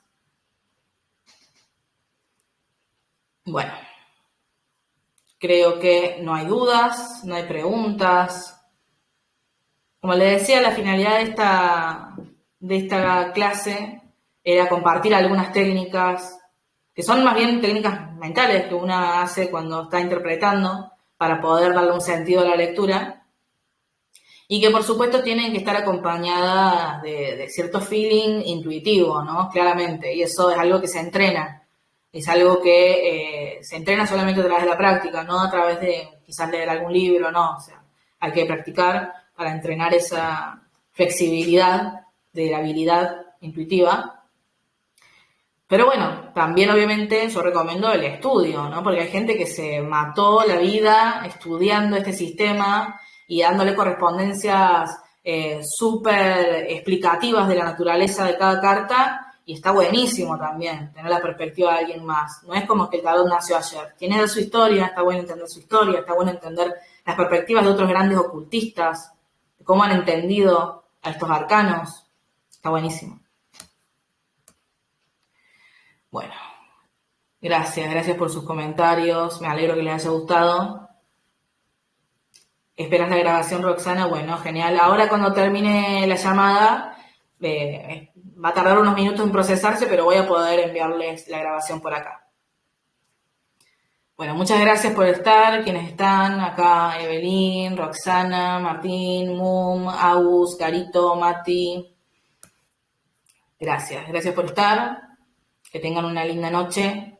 Bueno, creo que no hay dudas, no hay preguntas. Como les decía, la finalidad de esta clase era compartir algunas técnicas, que son más bien técnicas mentales que una hace cuando está interpretando para poder darle un sentido a la lectura, y que por supuesto tienen que estar acompañadas de cierto feeling intuitivo, ¿no? Claramente, y eso es algo que se entrena. Es algo que se entrena solamente a través de la práctica, no a través de quizás leer algún libro, no. O sea, hay que practicar para entrenar esa flexibilidad de la habilidad intuitiva. Pero bueno, también obviamente yo recomiendo el estudio, ¿no? Porque hay gente que se mató la vida estudiando este sistema y dándole correspondencias súper explicativas de la naturaleza de cada carta. Y está buenísimo también tener la perspectiva de alguien más. No es como que el tarot nació ayer. Tiene su historia, está bueno entender su historia, está bueno entender las perspectivas de otros grandes ocultistas, de cómo han entendido a estos arcanos. Está buenísimo. Bueno, gracias por sus comentarios. Me alegro que les haya gustado. ¿Esperas la grabación, Roxana? Bueno, genial. Ahora cuando termine la llamada... va a tardar unos minutos en procesarse, pero voy a poder enviarles la grabación por acá. Bueno, muchas gracias por estar, quienes están acá, Evelyn, Roxana, Martín, Mum, Agus, Carito, Mati. Gracias por estar, que tengan una linda noche.